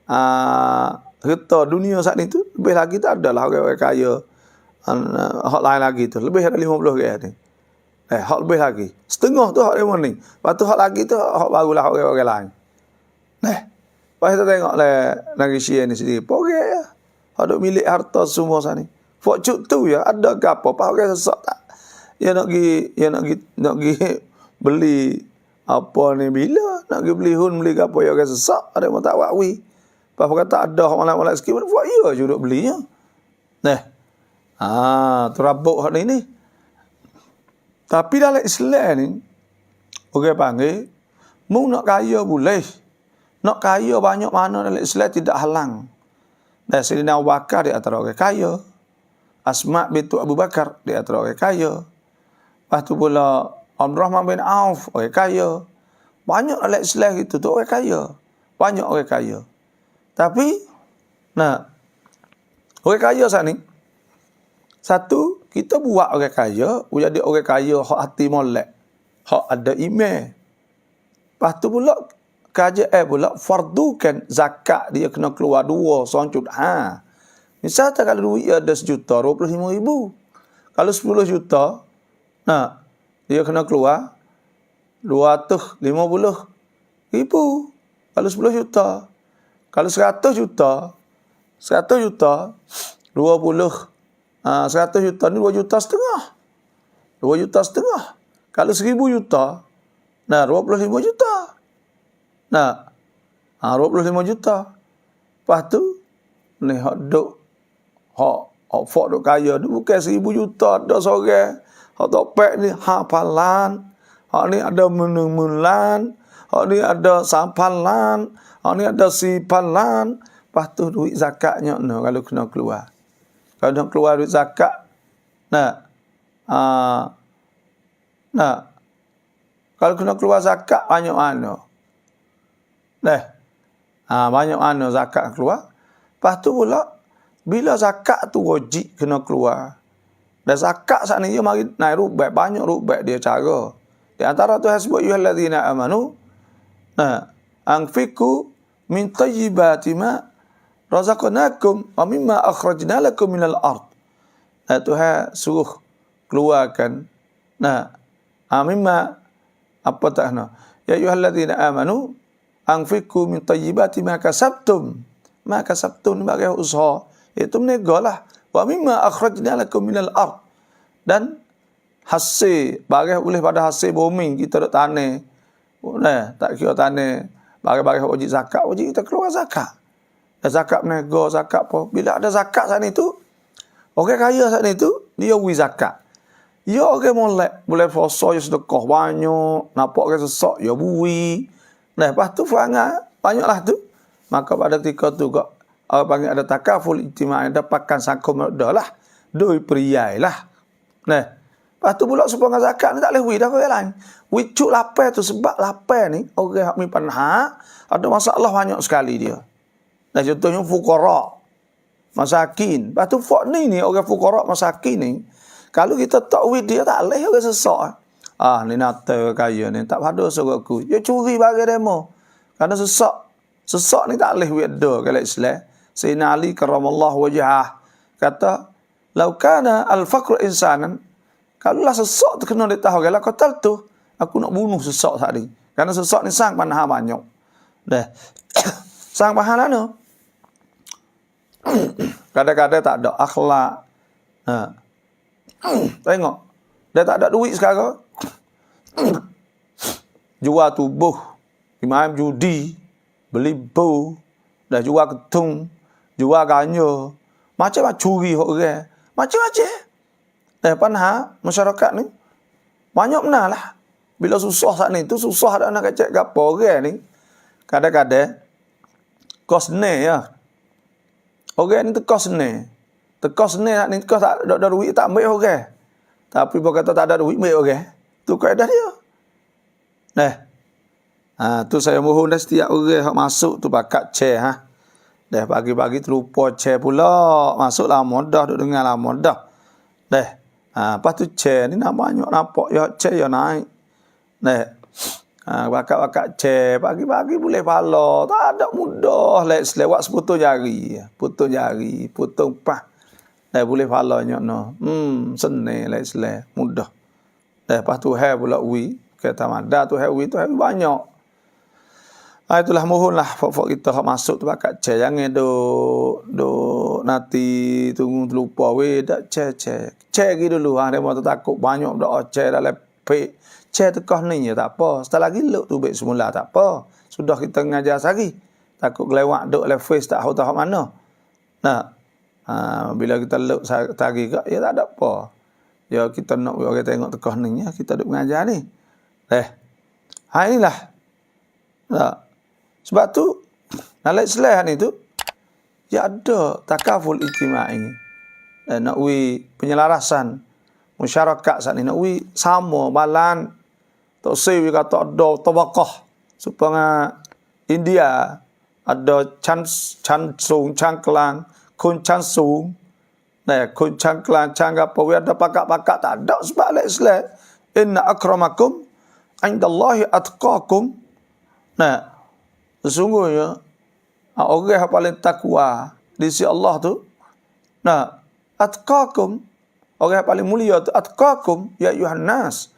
harta dunia saat ni tu lebih lagi tu adalah orang-orang kaya. Hak lain lagi tu lebih dari 50 ringgit ni. Hak lebih lagi. Setengah tu hak dia ni. Lepas tu hak lagi tu hak barulah orang-orang lain. Lepas kita tengok lagi Syia ni sendiri. Pokok ya. Hak duk milik harta semua sana ni. Fortune tu ya ada ke apa? Apa orang sesak tak? Ya nak pergi beli apa ni bila? Nak pergi beli hun, beli apa ya orang sesak. Ada yang tak wakwi. Lepas kata ada malam-malam sikit pun buat ya je duk belinya. Terabuk hak ni. Tapi dalam Islam ni, orang panggil, mu nak kaya boleh. Nak kaya banyak mana dalam Islam tidak halang. Dan Sayyidina Abu Bakar di antara orang kaya. Asma bintu Abu Bakar di antara orang kaya. Lepas tu pula Abdurrahman bin Auf orang kaya. Banyak dalam Islam itu tu orang kaya. Banyak orang kaya. Tapi, orang kaya saat ni, satu, kita buat orang kaya, jadi orang kaya hak hati molek, hak ada iman. Lepas tu pula, pula fardukan zakat dia kena keluar 2 soncut. Misalnya kalau duit ada 1 juta, 25,000. Kalau 10 juta, dia kena keluar 250,000. Kalau 10 juta. Kalau 100 juta, 100 juta, 100 juta ni 2 juta setengah. 2 juta setengah. Kalau 1,000 juta, 25 juta. 25 juta. Lepas tu, ni hak fok duk kaya ni bukan 1,000 juta ada seorang. Hak topek ni hafalan. Hak ni ada menemulan. Hak ni ada sampalan. Hak ni ada sipalan. Lepas tu duit zakatnya kalau kena keluar. Kalau nak keluar duit zakat, kalau kena keluar zakat banyak mana. Banyak mana zakat keluar. Lepas tu pula, bila zakat tu wajib kena keluar. Dan zakat saat ni dia mari naik rubat, banyak rubat dia cara. Di antara tu hasbuk ayyuhallazina amanu, anfiqu min tayyibati ma razaqnakum wa mimma akhrajna lakum minal ard. Tuhan suruh keluarkan. Mimma apa tak nak. Ya ayyuhallazina amanu anfiqu min tayyibati ma kasabtum. Ma kasabtum bagi usaha. Itu menegalah. Wa mimma akhrajna lakum minal ard. Dan hasil bagi boleh pada hasil bumi kita duk tanah. Tak kira tanah bagi wajib zakat, wajib kita keluar zakat. Zakat menego, zakat apa. Bila ada zakat saat itu, orang kaya saat itu, dia beri zakat. Ya orang molek, boleh puasa, ya sedekah banyak, nampak orang sesak, ya beri. Lepas tu perangai, banyaklah tu. Maka pada ketika tu, orang panggil ada takaful ijtimai, dapatkan sangkum dah lah. Doi periai lah. Lepas tu pula supaya zakat ni tak boleh beri dah orang lain. Wicuk lapar tu, sebab lapar ni, orang yang mimpan hak, ada masalah banyak sekali dia. Contohnya fukara, masakin. Lepas tu ni orang fukara, masakin ni, kalau kita tak wid dia tak boleh orang sesak. Ni nata kaya ni, tak pada suruh aku. Dia curi bagi demo. Kerana sesak. Sesak ni tak boleh wid dia kalau Islam. Sayyidina Ali karamallahu wajhah kata, "Laukana al-faqru insanan." Kalaulah sesak tu kena dia tahu kalau qatal tu, aku nak bunuh sesak tadi. Kerana sesak ni sang panah banyak. Sang pahala ni. Kadang-kadang tak ada akhlak. Tengok. Dia tak ada duit sekarang. Jual tubuh. Main judi. Beli bau. Dah jual ketung. Jual ganya. Macam-macam curi orang. Macam-macam. Panah masyarakat ni. Banyak benar lah. Bila susah saat ni tu, susah ada nak kacak gapo orang ni. Kadang-kadang kos ni ya. Orang ni tekos ni. Tekos ni ni tekos tak ada duit tak ambil orang. Tapi bila kata tak ada duit ambil orang. Tu kaedah dia. Tu saya mohon dah setiap orang yang masuk tu bakat chair Dah pagi-pagi terlupa chair pula. Masuk lama dah, duduk dengar lama dah. Lepas tu chair ni namanya nampak ya chair ya naik. Nah. Bakat-bakat chair pagi-pagi boleh pala. Tak ada mudah selewat seputus jari. Putus jari, putus pah. Dah boleh palanya no. Senang mudah. Lepas tu hai pula wi, kata mada tu hai wi banyak. Itulah mohonlah fok kita hak masuk tu bakat chair jangan do nanti tunggu terlupa we dak chair. Chair gi dulu demo tu takut banyak dak chair dalam pe. Chair tekah ni ya tak apa. Setelah lagi luk tu baik semula tak apa. Sudah kita ngajar lagi. Takut kelewat duk le face tak tahu mana. Nah. Bila kita luk tagi ke ya tak ada apa. Ya kita nak orang tengok tekah ni ya kita duk mengajar ni. Inilah. Nah. Sebab tu dalam Islam ni tu ya ada takaful ijtimai. Nak penyelarasan masyarakat saat ni nak sama balan tak sewi kata ada tabaqah supaya India ada Chansung Changklang Kun Chansung Kun Changklang Changapa ada pakak-pakak tak ada sebab Islam inna akramakum indallahi atqakum. Sesungguhnya orang yang paling takwa di sisi Allah tu atqakum orang yang paling mulia tu atqakum ya ayuhan nas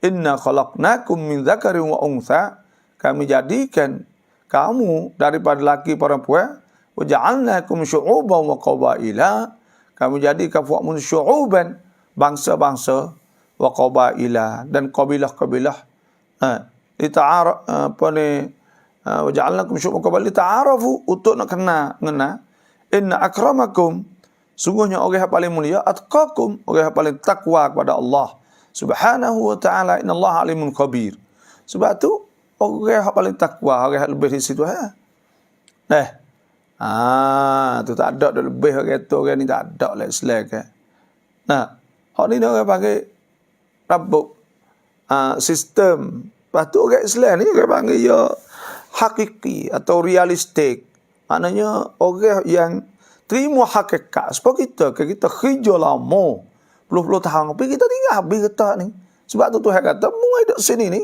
inna khalaqnakum min dzakarin wa untha kami jadikan kamu daripada laki perempuan wa ja'alnakum syu'uban wa qabaila kami jadikan kamu syu'uban bangsa-bangsa wa qabaila dan kabilah-kabilah wa ja'alnakum syu'uban wa qabaila lita'arafu untuk nak ngena inna akramakum sungguhnya orang yang paling mulia atqakum orang yang paling takwa kepada Allah Subhanahu wa ta'ala innallaha alimun khabir. Sebab tu orang yang paling takwa, orang yang lebih di situ tu tak ada lebih orang tu orang ni tak ada lah Islam ke. Hak ni orang panggil rabuk sistem. Lepas tu orang Islam ni orang panggil ya hakiki atau realistik. Maknanya orang yang terima hakikat. Sebab kita kerja lama. Puluh-puluh tahun. Tapi kita tinggal habis kata ni. Sebab tu Tuhan kata, mu hidup sini ni.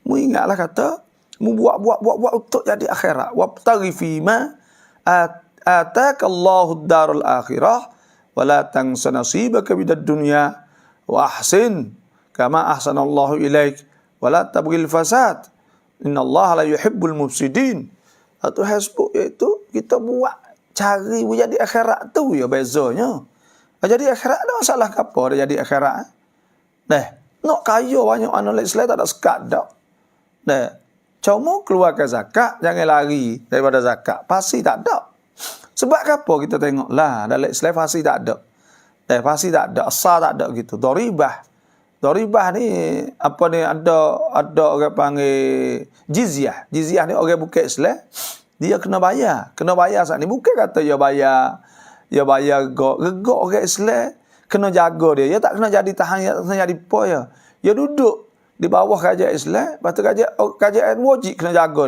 Mu ingatlah kata, mu buat untuk jadi akhirat. Wabtaghi fima ataka Allahu darul akhirah. Wa la tansa nasibaka bidad dunya. Wa ahsin. Kama ahsanallahu ilaik. Wa la tabghil fasad. Inna Allah la yuhibbul mufsidin. Tuhan sebut iaitu, kita buat cari jadi akhirat tu ya bezanya. Jadi akhirat ada masalah ke apa dia jadi akhirat? Nak kaya banyak anak Islam tak ada sekat dak. Cuma keluarkan zakat jangan lari daripada zakat. Pasti tak ada. Sebab apa kita tengoklah dalam Islam pasti tak ada. Pasti tak ada, asal tak ada gitu. Doribah ni apa ni ada orang panggil jizyah. Jizyah ni orang bukan Islam dia kena bayar saat ni bukan kata dia bayar regak orang Islam kena jaga dia tak kena jadi tahan tak kena jadi apa dia duduk di bawah kerajaan Islam lepas tu kerajaan wajib kena jaga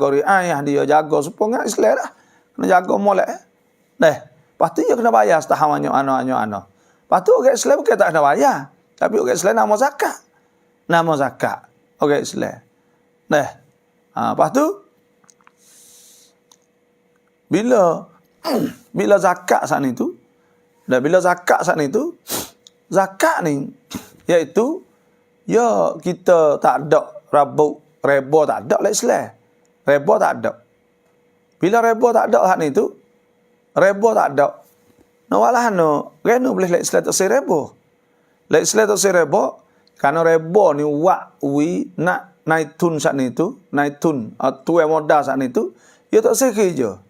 dia ayah dia jaga supaya Islam lah kena jaga molek lepas tu dia kena bayar setahun anak lepas tu orang Islam bukan tak kena bayar tapi orang Islam nama zakat orang Islam lepas tu bila zakat saat itu zakat ni iaitu ya kita tak ada reba tak ada lah Islam. Reba tak ada. Bila reba tak ada hak ni tu reba tak ada. Walah reno boleh la Islam tak se reba. La Islam tak se reba kerana reba ni nak naitun saat ni tu, naitun tu modal saat ni tu dia tak se kerja.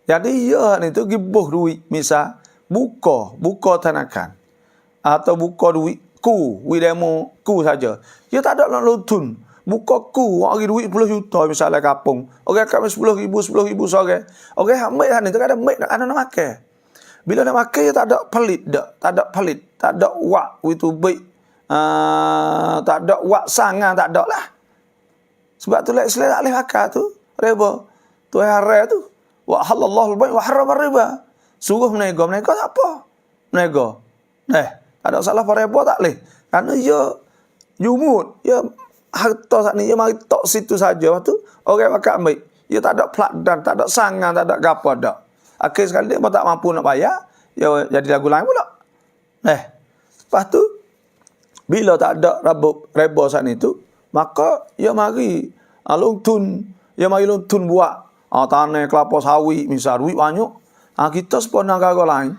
Jadi ya ni tu gibuh duit misal buka tanakan atau buka duit demo saja. Dia tak ada nak lutun. Buka hari duit 10 juta misalnya kapung. Orang kat 10,000 sore. Orang ambil ni tu ada ambil nak makan. Bila nak makan dia tak ada pelit tak ada wak itu baik. Tak ada wak sangat tak ada lah. Sebab tu Islam tak boleh makan tu riba. Tu haram tu. Wa halallahu al-bai' wa harrama riba. Suruh menego tak apa. Menego. Tak ada salah pada reba tak leh. Kerana dia jumud, dia harta saat ni dia mari tok situ saja. Lepas tu orang bakal ambil. Dia tak ada pelakdan, tak ada sangan, tak ada gapo dak. Akhir sekali dia tak mampu nak bayar, dia jadi lagu lain pula. Lepas tu bila tak ada reba saat itu, maka dia mari lungtun, dia mari lungtun buat tanah kelapa sawit misal duit banyak. Kita sepona negara lain.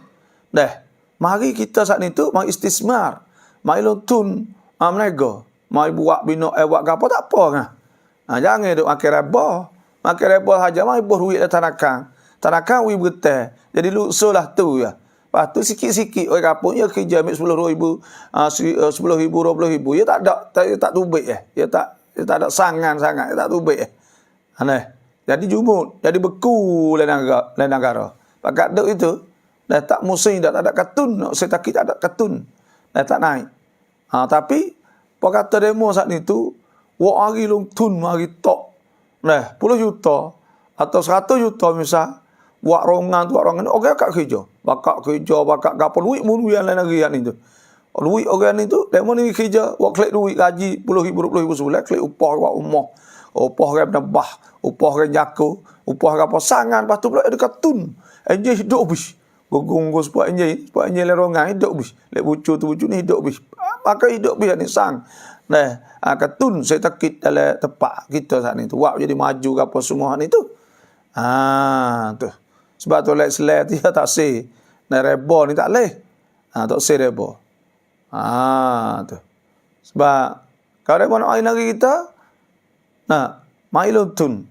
Mari kita saat itu mari istismar, mari lungtun menega, mari buat bina buat gapo tak apa kan. Jangan duk makan reba. Makan reba saja mari buh duit tanakan. Tanakan wi berteh. Jadi luksulah tu ya. Lepas tu sikit-sikit orang kampung dia kerja ambil 10,000, 10,000, 20,000. Dia tak ada, tak tubik Dia tak ada sangat, dia tak tubik Jadi jumud, jadi beku lain negara. Pakat duk itu, dah tak musim, dah tak ada katun. Saya tak ada katun. Dah tak naik. Tapi, apa kata demo saat itu, wak hari lungtun, hari tok. 10 juta atau 100 juta misal, buat rongan tu, orang kat kerja. Bakak kerja, bakak kapal, duit pun yang lain lagi yang itu. Duit orang itu, demo ni kerja, buat klik duit gaji, 10,000, 20,000 sebulan, klik upah, buat umah. Upah orang menebah, upah orang jaku, upah apa sangan, lepas tu pula ada katun. Enjay hidup habis. Gunggung sebab enjay lerongan hidup habis. Lek bucu ni hidup habis. Maka hidup habis ni sang. Katun saya takit dalam tempat kita saat ni tu. Wak jadi maju ke apa semua ni tu. Tu. Sebab tu lek selai dia tak say. Reba ni tak leh. Tak say reba. Tu. Sebab kalau reba nak air negeri kita, mai luntun.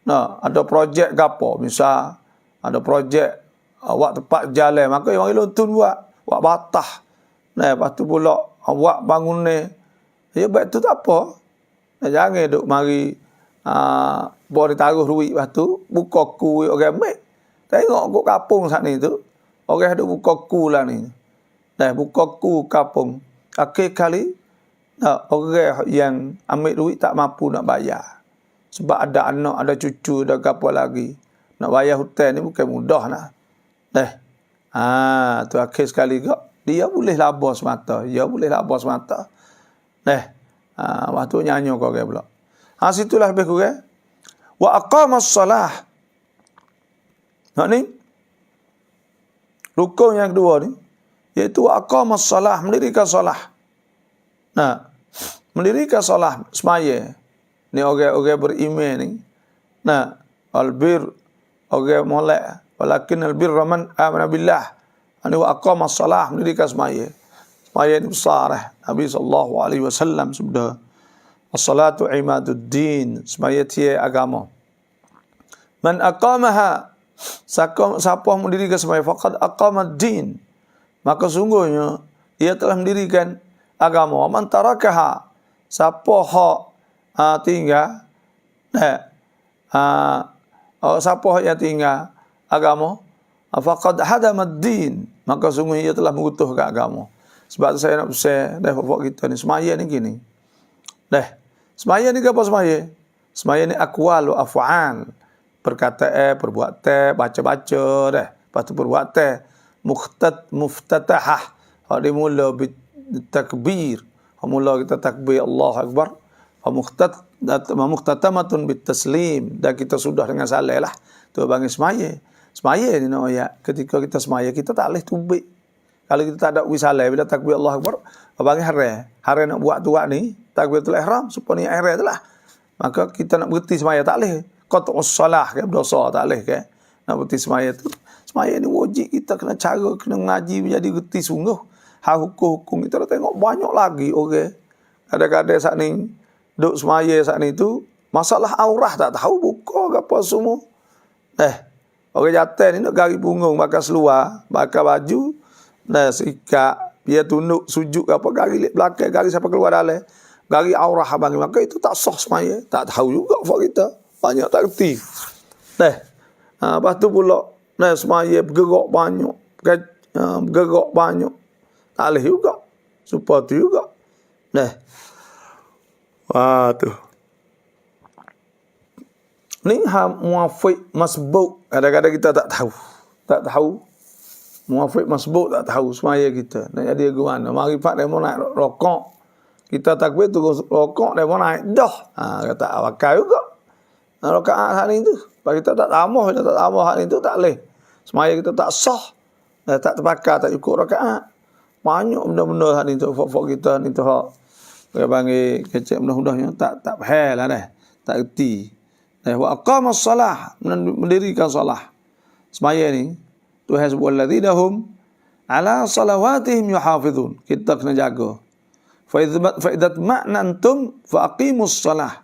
Ada projek ke apa, misal ada projek awak tempat jalan, maka yang mari luntun buat batah. Lepas tu pula awak bangun ni. Ya baik tu tak apa. Jangan duk mari boleh taruh duit lepas tu buka ku orang ambil. Tengok kat kampung saat ni tu. Orang duk buka ku lah ni. Buka ku kampung. Akhir kali orang yang ambil duit tak mampu nak bayar. Sebab ada anak, ada cucu, ada apa lagi. Nak bayar hutang ni bukan mudah nak. Tu akhir sekali dia boleh labas mata. Waktu nyanyi kau ke pula. Situlah lebih kurang. Wa aqamas salah. Ni rukun yang kedua ni, iaitu wa aqamas salah, mendirikan salah. Mendirikan salah semaya. Ni orang beriman ni. Albir orang molek. Walakin albirra man amana billah. Ani wa aqamas salah, mendirikan semaya. Semaya ni besar Nabi SAW sabda, as-salatu imaduddin, semaya tiada agama. Man aqamaha, siapa mendirikan semaya, faqad aqamad din, maka sungguhnya ia telah mendirikan agama. Man tarakaha, siapa tinggal, siapa yang tinggal agama, faqad hadamad din, maka sungguhnya ia telah mengutuhkan agama. Sebab saya nak pesan bapak kita ni, semaya ni gini. Semaya ni apa semaya? Semaya ni aqwal wa af'al. Perkataan, perbuatan, baca-baca Lepas tu perbuatan. Muftatahah. Dimula bitakbir. Mula kita takbir Allahu Akbar. Muhtatamatun bitaslim. Dan kita sudah dengan salah lah. Tu bagi semaya. Semaya ni nak ayat. Ketika kita semaya, kita tak boleh tubik. Kalau kita tak ada wisalah, bila takbir Allah Akbar, bagi hari nak buat tu ni, takbiratul ihram, supaya ni hari tu lah. Maka kita nak berhenti semaya, tak boleh. Qat'us salah, berdosa, tak boleh. Nak berhenti semaya tu. Semaya ni wajib kita kena cara, kena ngaji, menjadi berhenti sungguh. Hukum-hukum kita dah tengok banyak lagi. Kadang-kadang saat ni, duduk semaya saat ni tu, masalah aurah tak tahu, buka ke apa semua. Orang jatuh ni nak gari punggung, bakal seluar, bakal baju, sikat, dia tunduk, sujud apa, gari lip belakang, gari siapa keluar dalam, gari aurah bagi, maka itu tak sah semaya. Tak tahu juga for kita. Banyak tak kerti. Lepas tu pula, semaya bergerak banyak. Bergerak banyak. Tak boleh juga. Supaya tu juga. Tu. Ni muafiq masbuk. Kadang-kadang kita tak tahu. Tak tahu. Muafiq masbuk tak tahu semaya kita. Nak jadi ke mana? Magrifat demo naik rokok. Kita takbir tu rokok demo naik dah. Kata awakal juga. Rakaat hari itu. Kalau kita tak tambah, kita tak tambah hari itu tak leh. Semaya kita tak sah. Tak terpakai, tak cukup rakaat. Banyak benda-benda hari itu. Fok-fok kita ni tu hak. Dia panggil kecek mudah-mudahnya. Tak faham lah dah. Tak erti. Wa aqamas salah. Mendirikan salah. Semaya ni. Tuhan sebut alladzina hum ala salawatihim yuhafizun. Kita kena jaga. Fa idza ma'nantum fa aqimus salah.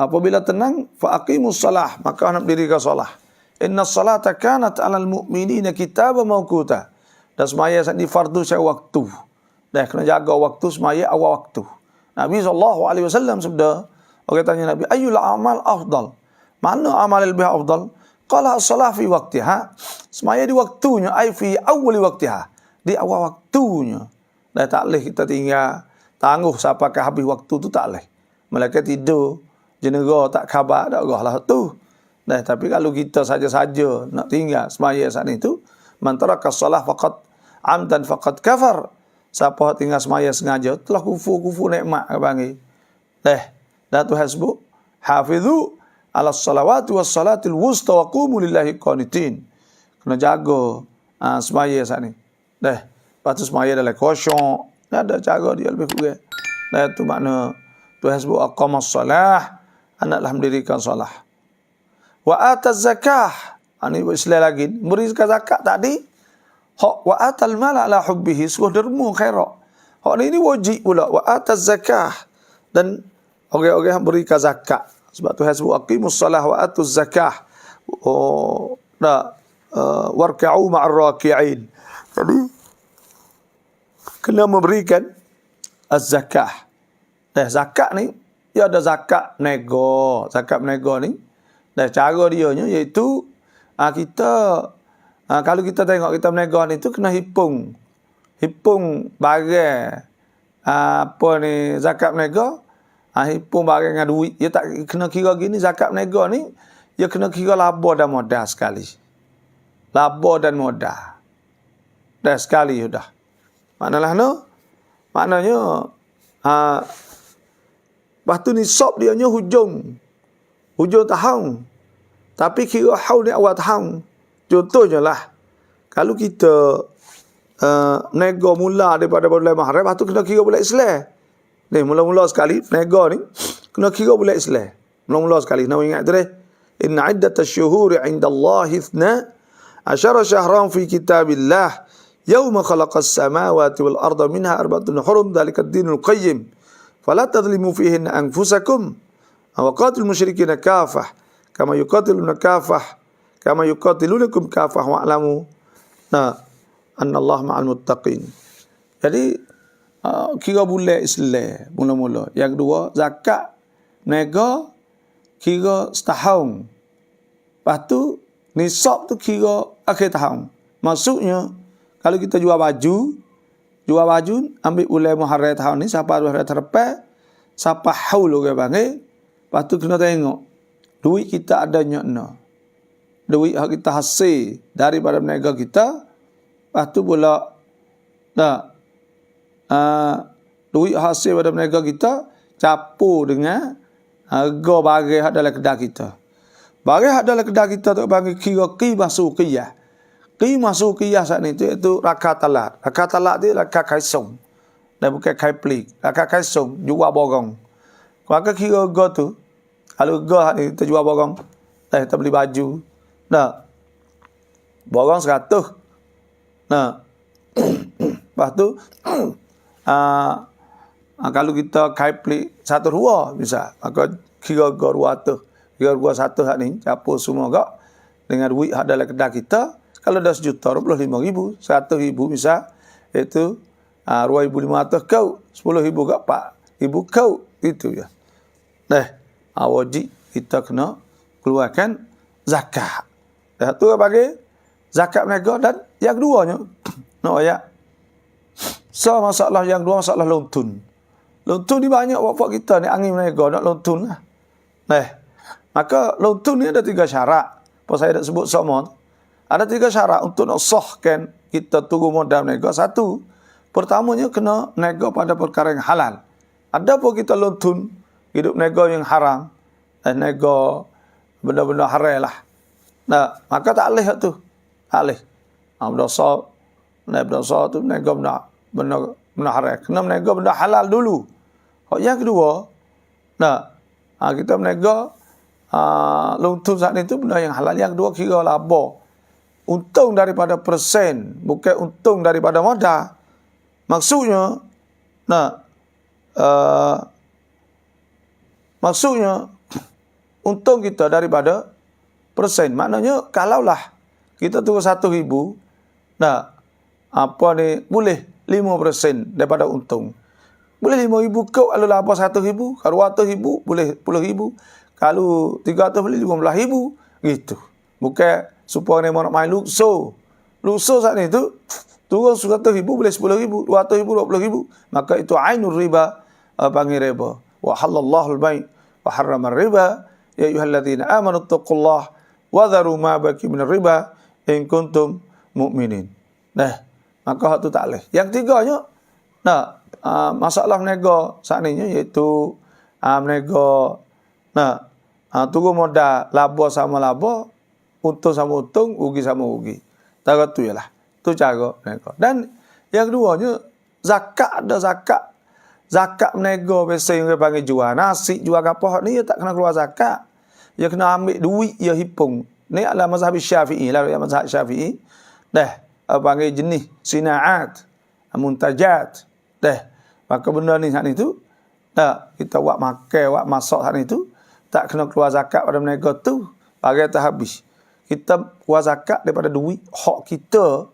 Apabila tenang fa aqimus salah, maka nak dirikan salah. Innas salata kanat 'alal mu'minina kitaban mawquta. Dan semaya di fardu saya waktu. Dah kena jaga waktu semaya awal waktu. Nabi SAW sabda, orang tanya Nabi, ayyul amal afdal? Mana amal lebih afdal? Qala as-salah fi waqtiha. Semaya di waktunya, ai fi awwali waqtiha. Di awal waktunya. Dah tak leh kita tinggal tangguh sampai ke habis waktu tu tak leh. Malaikat tidur, jenera tak khabar dak lah tu. Dah tapi kalau kita saja-saja nak tinggal semaya saat itu, man taraka as-salah faqad amdan faqad kafar. Siapa tinggal semaya sengaja telah kufur nikmat panggil. Dah Tuhan sebut, hafizu ala salawati was salatil wusta wa qumu lillahi qanitin. Kena jaga semaya saat ni. Lepas tu semaya dalam khusyuk. Ada cara dia lebih kurang. Itu makna Tuhan sebut aqamas salah, anaklah mendirikan salah. Wa ataz zakah. Ini Islam lagi. Beri zakat tadi. Hak wa atal mal ala hubbihi. Suruh derma khairat. Hak ni wajib pula. Wa ataz zakah. Dan orang-orang berikan zakat. Sebab Tuhan sebut aqimus salah wa atuz zakah. Warka'u ma'ar raki'in. Jadi kena memberikan az-zakah. Zakat ni dia ada zakat nego. Zakat nego ni cara dia nya iaitu kita kalau kita tengok kita berniaga ni tu kena hipung barang apa ni zakat berniaga. Hipung barang dengan duit. Dia tak kena kira gini zakat berniaga ni. Dia kena kira laba dan modal sekali. Laba dan modal. Dah sekali sudah. Maknanya lepas tu nisab dia nya hujung tahun. Tapi kira haul ni awal tahun. Contohnya lah. Kalau kita nego mula daripada bulan Muharram, lepas tu kena kira bulan Islam. Ni mula-mula sekali nego ni kena kira bulan Islam. Mula-mula sekali. Nak ingat tu deh. Inna iddatash syuhuri 'indallahi 12 syahran fi kitabillah yauma khalaqas samawati wal arda minha arba'atun hurum dzalika ad-dinul qayyim. Fala tadhlimu fihinna anfusakum wa qatilul musyrikina kafah kama yuqatiluna kafah kama yuqatilunakum kafah wa'lamu annallaha ma'al muttaqin. Jadi kira bulan Islam mula-mula. Yang kedua zakat nego kira setahun. Lepas tu nisab tu kira akhir tahun. Maksudnya kalau kita jual baju ambil bulan Muharram tahun ni sampai bulan terlepas sampai haul orang panggil. Lepas tu kena tengok duit kita adanya mana. Duit yang kita hasil daripada berniaga kita. Lepas tu pula duit hasil daripada berniaga kita capur dengan harga barang yang dalam kedai kita. Barang yang dalam kedai kita tu panggil kira qimah suqiyah. Qimah suqiyah saat ni tu iaitu rakat talak. Rakat talak dia rakat kaisong. Dan bukan kai pelik. Rakat kaisong jual borong. Maka kira harga tu kalau harga ni kita jual borong, kita beli baju. Borong 100. Lepas tu kalau kita kai pelik 1 rua misal, maka kira harga 200. Kira harga 1 hak ni capur semua gak dengan duit hak dalam kedai kita. Kalau dah sejuta 25,000, 100,000 misal, itu 2,500 kau, 10,000 gak 4,000 kau, itu ya. Wajib kita kena keluarkan zakat. Tu bagi zakat mereka. Dan yang keduanya ayat. So masalah yang kedua masalah lontun. Lontun ni banyak bapak kita ni angin mereka nak lontun lah. Maka lontun ni ada 3 syarat. Apa saya nak sebut semua. Ada 3 syarat untuk nak sahkan kita turun modal nego, satu, pertamanya kena nego pada perkara yang halal. Ada pun kita lontun hidup nego yang haram, nego benda-benda haram lah. Nah, maka tak boleh tu. Tak boleh. Berdosa tu nego benda haram. Kena nego benda halal dulu. Yang kedua, kita menego lontun saat itu benda yang halal. Yang kedua kira laba. Untung daripada persen, bukan untung daripada modal. Maksudnya, untung kita daripada persen. Maknanya, kalaulah kita turun 1,000, boleh 5% daripada untung. Boleh 5,000 kau, kalau laba 1,000, kalau 200,000, boleh 10,000. Kalau 300 boleh 15,000. Gitu. Bukan supaya nak main lukso. Lukso saat itu, turun 100,000 boleh 10,000, 200,000, 20,000. Maka itu ainur riba, panggil riba. Wa halallahu al-bai' wa harrama riba. Ya ayyuhalladzina amanu taqullaha wa dharu ma baqi minar riba in kuntum mu'minin. Maka hak tu tak boleh. Yang tiganya, masalah menego saat ini iaitu menego turun modal, laba sama laba, untung sama untung, rugi sama rugi. Cara tu ialah. Tu cara menego. Dan yang keduanya, zakat ada zakat. Zakat menego biasa yang dia panggil jual nasi, jual apa ni, dia tak kena keluar zakat. Dia kena ambil duit, dia hipung. Ni adalah mazhab Syafi'i lah, mazhab Syafi'i. Panggil jenis sina'at, muntajat. Maka benda ni saat itu, kita buat makan, buat masak saat itu, tak kena keluar zakat pada menego tu, bagai tak habis. Kita keluar zakat daripada duit hak kita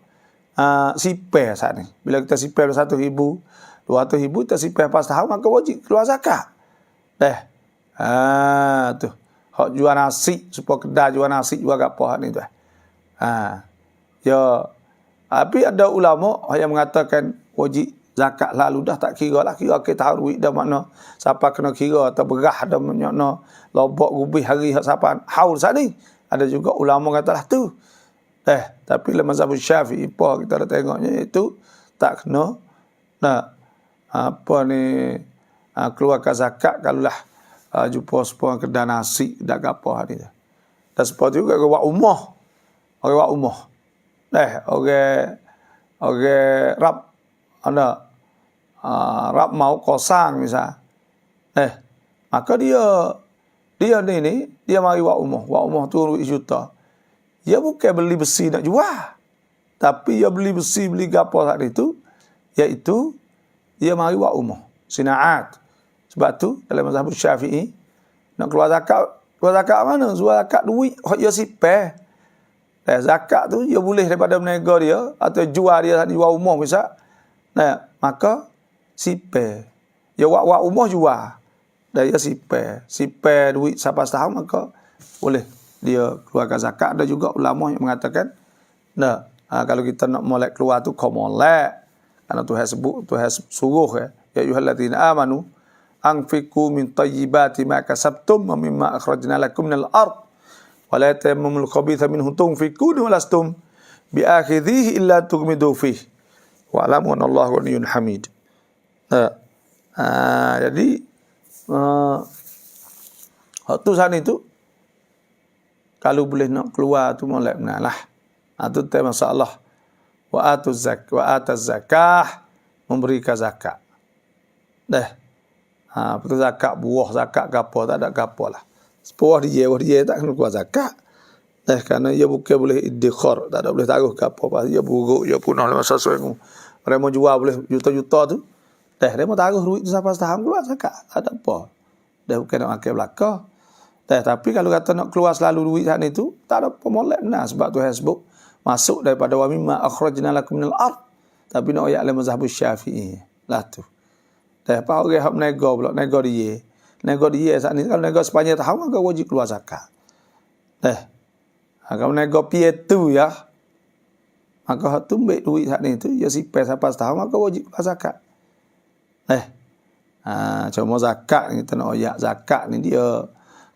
sipir saat ni. Bila kita sipir 1,000, 200,000, kita sipir pas tahun, maka wajib keluar zakat. Tu. Hak jual nasi, supaya kedai jual nasi, jual apa ni tu. Tapi ada ulama yang mengatakan wajib zakat lalu dah tak kira lah. Kira kita tahu duit dah mana. Siapa kena kira atau berah dah makna lobok rubih hari siapa haul saat ni. Ada juga ulama katalah tu. Tapi dalam mazhab Syafi'i kita dah tengoknya itu tak kena keluarkan zakat kalulah jumpa sebuah kedai nasi dak apa ni. Dan seperti juga orang umah. Orang umah. Orang rap mau kosang misal. Maka dia mari wak umah tu juta. Dia bukan beli besi nak jual. Tapi dia beli besi, beli gapo saat itu, iaitu dia mari wak umah. Sina'at. Sebab tu dalam mazhab Syafi'i nak keluar zakat mana? Keluar zakat duit hak dia sipeh. Zakat tu dia boleh daripada menego dia atau jual dia di wak umah misal. Maka sipeh. Dia wak umah jual. Dan dia sipeh duit sampai setahun, maka boleh dia keluarkan zakat. Ada juga ulama yang mengatakan kalau kita nak molek keluar tu kau molek. Karena Tuhan sebut, Tuhan suruh ya ayyuhalladzina amanu anfiqu min thayyibati ma kasabtum wa mimma akhrajna lakum minal ard wa la tayammamul khabitha minhu tunfiqun wa lastum bi akhidhihi illa tughmidu fihi wa alamu anallahu ghaniyyun hamid. Jadi waktu saat itu kalau boleh nak keluar tu molek benar lah. Itu tema masalah wa atuz zakah, memberikan zakat. Betul zakat buah, zakat gapo, tak ada gapo lah. Sepuah dia tak kena keluar zakat. Kerana dia bukan boleh iddikhar, tak ada boleh taruh gapo, dia buruk, dia punah masa sesuai. Orang mau jual boleh juta-juta tu. Dia mau taruh duit tu sampai setahun keluar zakat, tak ada apa. Dia bukan nak makan belakang. Tapi kalau kata nak keluar selalu duit saat itu, tak ada apa molek benar. Sebab tu Facebook masuk daripada wa mimma akhrajna lakum minal ard. Tapi nak ayat dalam mazhab Syafi'i. Lah tu. Apa orang hak menego pula, nego dia. Nego dia saat ni kalau nego sepanjang tahun maka wajib keluar zakat. Kalau nego piatu ya. Maka hak tu ambil duit saat ni tu, dia sipir sampai setahun maka wajib keluar zakat. Cuma zakat kita nak ayat zakat ni dia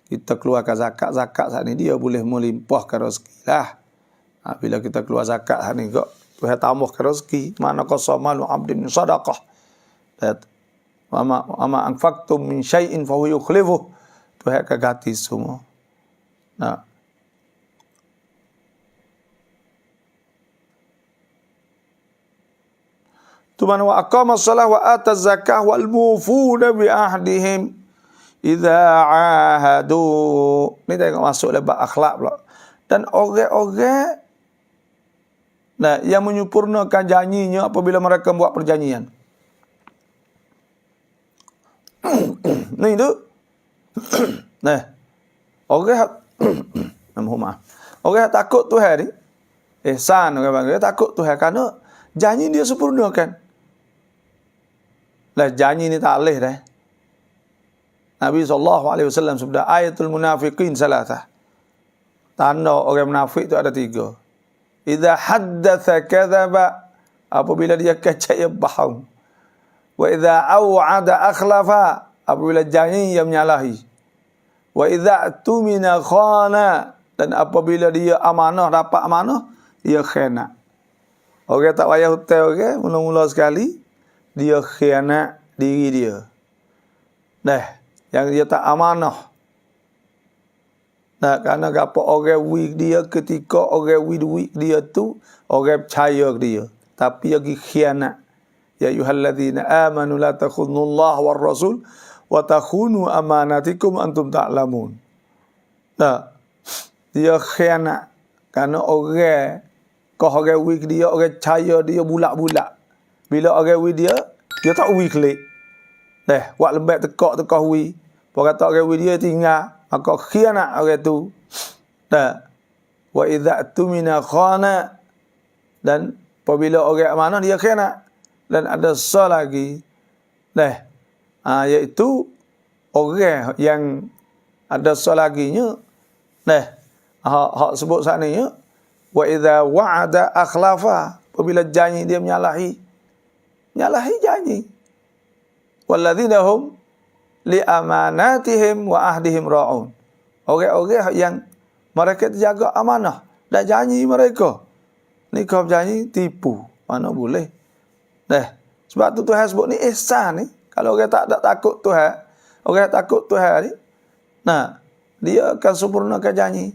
kita keluarkan zakat saat ni dia boleh melimpahkan rezeki lah. Bila kita keluar zakat saat ni kok Tuhan tambahkan rezeki. Mana qasamalu abdin sadaqah. Wama anfaqtum min syai'in fa huwa yukhlifuh. Tuhan akan ganti semua. Nah. Tu mana wa aqama shalah wa ata zakah wal mufuna bi ahdihim idza ahadu. Ni tengok masuk lebat akhlak pula. Dan orang-orang yang menyempurnakan janjinya apabila mereka buat perjanjian. Ni tu. Orang maaf. Orang takut Tuhan ni, ihsan orang panggil takut Tuhan kerana janji dia sempurnakan. Lah janji ni tak boleh dah. Nabi SAW sebut ayatul munafiqin salatah. Tanda orang munafik tu ada 3. Idza haddatsa kadzaba, apabila dia kecek ia bohong. Wa idza au'ada akhlafa, apabila janji ia menyalahi. Wa idza tumina khana, dan apabila dia amanah dapat amanah dia khianat. Orang tak payah hutang orang, mula-mula sekali dia khianat diri dia. Yang dia tak amanah. Kerana gapo orang weak dia ketika orang weak dia tu orang percaya ke dia, tapi dia khianat. Ya ayyuhallazina amanu la takhunullaha war rasul wa takhunu amanatikum antum ta'lamun. Dia khianat kerana orang weak dia, orang percaya dia bulat-bulat. Bila orang weak dia tak weak klik. Buat lembek tekak weak. Orang kata orang weak dia tinggal, maka khianat orang tu. Wa idza tumina khana, dan apabila orang amanah dia khianat. Dan ada satu lagi, iaitu orang yang ada satu laginya, hak sebut sananya, wa idza wa'ada akhlafa, apabila janji dia menyalahi janji. Walladzina hum li amanatihim wa ahdihim ra'un. Orang-orang yang mereka terjaga amanah dan janji mereka. Ni kau janji tipu, mana boleh. Sebab tu Tuhan sebut ni ihsan ni. Kalau orang tak takut Tuhan, orang takut Tuhan ni, dia akan sempurnakan janji.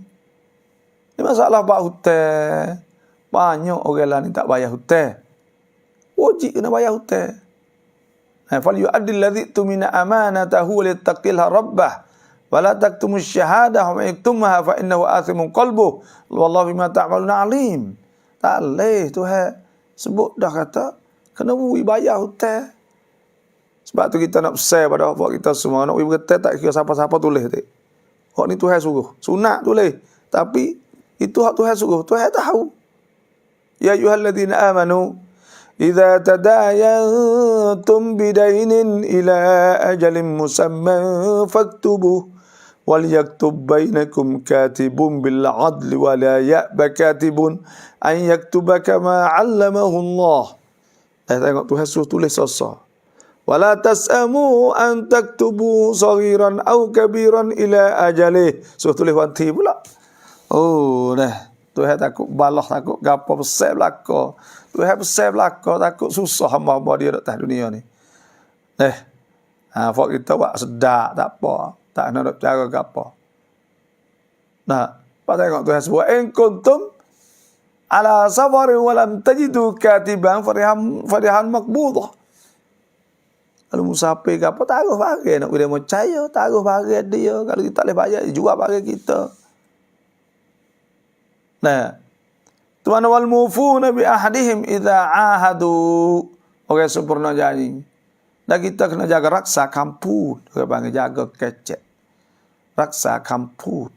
Ni masalah bab hutang. Banyak orang lah ni tak bayar hutang. Wajib kena bayar hutang. Fal yu'addil ladzi tumina amanatahu littaqilha rabbah wa la taktumus syahadah wa yaktumha fa innahu athimun qalbuh wallahu bima ta'maluna alim. Tak leh Tuhan sebut dah kata kena bayar hutang. Sebab tu kita nak pesan pada bapak kita semua, nak berhutang tak kira siapa-siapa tulis tu. Hak ni Tuhan suruh. Sunat tulis. Tapi itu hak Tuhan suruh. Tuhan tahu. Ya ayyuhalladzina amanu idza tadayantum bidainin ila ajalin musamman faktubuh wal yaktub bainakum katibun bil adli wa la ya'ba katibun an yaktuba kama 'allamahu Allah. Tengok Tuhan suruh tulis sasa. Wala tas'amu an taktubu saghiran aw kabiran ila ajalih. Suruh tulis wanti pula. Tuhan takut balah, takut gapo besar belaka. Tuhan besar belaka, takut susah hamba-hamba dia atas dunia ni. Fak kita buat sedap tak apa. Tak nak cara gapo. Pak tengok Tuhan sebut in kuntum ala safarin wa lam tajidu katiban farihan maqbudah. Kalau musafir ke apa, taruh barang. Nak dia percaya, taruh barang dia. Kalau kita tak boleh bayar, jual barang kita. Tuan wal mufuna bi ahdihim idza ahadu. Orang sempurna janji. Dan kita kena jaga raksa kampung. Orang panggil jaga kecek. Raksa kampung.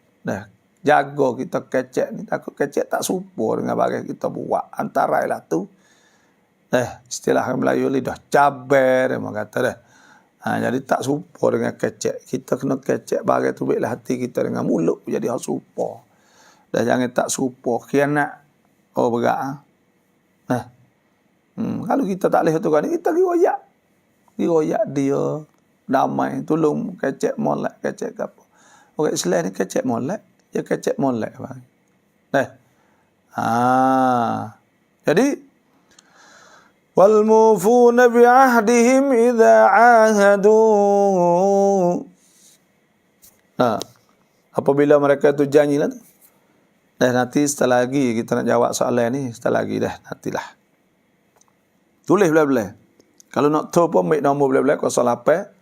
Jaga kita kecek ni. Takut kecek tak serupa dengan barang kita buat. Antara ialah tu. Istilah Melayu lidah cabar memang kata dah. Jadi tak serupa dengan kecek. Kita kena kecek barang tu baiklah hati kita dengan mulut jadi hak serupa. Dan jangan tak serupa khianat. Berat. Kalau kita tak boleh tu kan kita royak. Royak dia damai tolong kecek molek kecek apa. Orang Islam ni kecek molek, dia kecek molek bang. Jadi wal mufuna bi ahdihim idza ahadu. Nah, apabila mereka itu janjilah. Nanti setelah lagi kita nak jawab soalan ni, setelah lagi nantilah. Tulis belah-belah. Kalau nak tahu pun ambil nombor belah-belah 08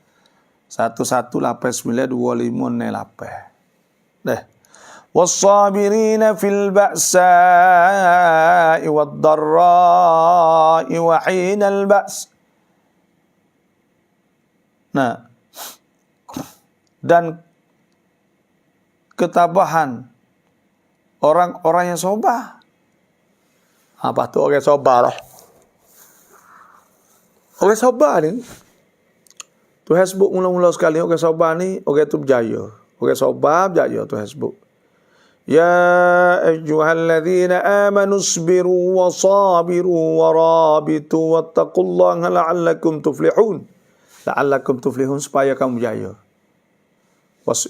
11892568. Was-sabirina fil ba'sa'i wad-dharra'i wa hinal ba's. Nah, dan ketabahan orang-orang yang sabar. Apa tu orang sabar lah? Orang sabar ni, Tuhan sebut mula-mula sekali, orang sabar ni, orang tu berjaya. Orang sabar berjaya Tuhan sebut. Ya ayyuhalladzina amanu isbiru wa sabiru wa rabitu wattaqullaha la'allakum tuflihun. La'allakum tuflihun, supaya kamu berjaya.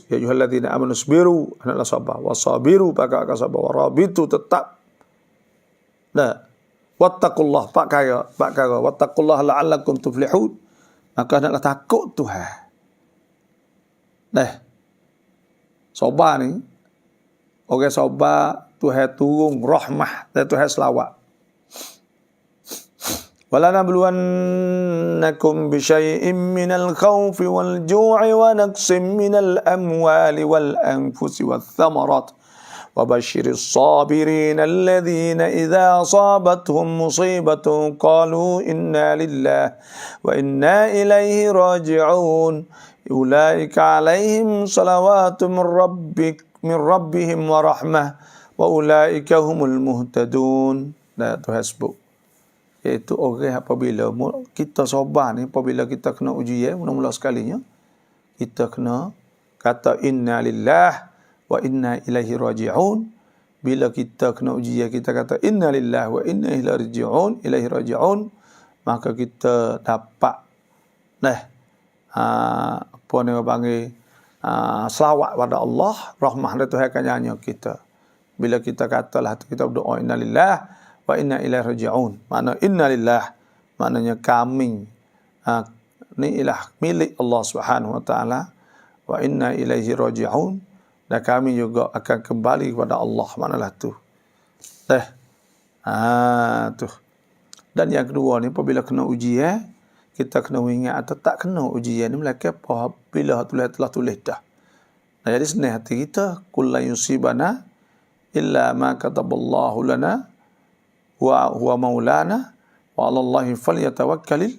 Ya ayyuhalladzina amanu isbiru, hendaklah sabar. Wa sabiru, maka akan sabar. Wa rabitu, tetap. Nah, wattaqullah, pak kaya wattaqullah la'allakum tuflihun, maka hendaklah takut Tuhan. Sabar ni, orang sabar Tuhan turun rahmah dan Tuhan selawat. وَلَنَبْلُوَنَّكُمْ بِشَيْءٍ مِّنَ الْخَوْفِ وَالْجُوعِ وَنَقْصٍ مِّنَ الْأَمْوَالِ وَالْأَنفُسِ وَالثَّمَرَاتِ وَبَشِّرِ الصَّابِرِينَ الَّذِينَ إِذَا أَصَابَتْهُمْ مُصِيبَةٌ قَالُوا إِنَّا لِلَّهِ وَإِنَّا إِلَيْهِ راجعون أُولَئِكَ عَلَيْهِمْ صَلَوَاتٌ مِّن رَّبِّهِمْ وَرَحْمَةٌ وَأُولَئِكَ هُمُ الْمُهْتَدُونَ. Tuhan sebut, iaitu orang apabila kita sabar ni, apabila kita kena ujian mula-mula sekalinya, kita kena kata inna lillah wa inna ilaihi raji'un. Bila kita kena ujian, kita kata inna lillah wa inna ilaihi raji'un, maka kita dapat apa ni panggil selawat pada Allah, rahmah dari Tuhan akan nyanyi kita. Bila kita katalah kita berdoa inna lillah wa inna ilaihi raji'un, makna inna lillah maknanya kami ni ilah milik Allah Subhanahu wa taala, wa inna ilaihi raji'un, dan kami juga akan kembali kepada Allah, maknalah tu. Tu. Dan yang kedua ni, apabila kena ujian, kita kena ingat atau tak kena ujian ni melainkan apabila Tuhan telah tulis dah. Jadi senang hati kita, kullu yusibana illa ma kataballahu lana wa huwa maulana wa 'alallahi falyatawakkalul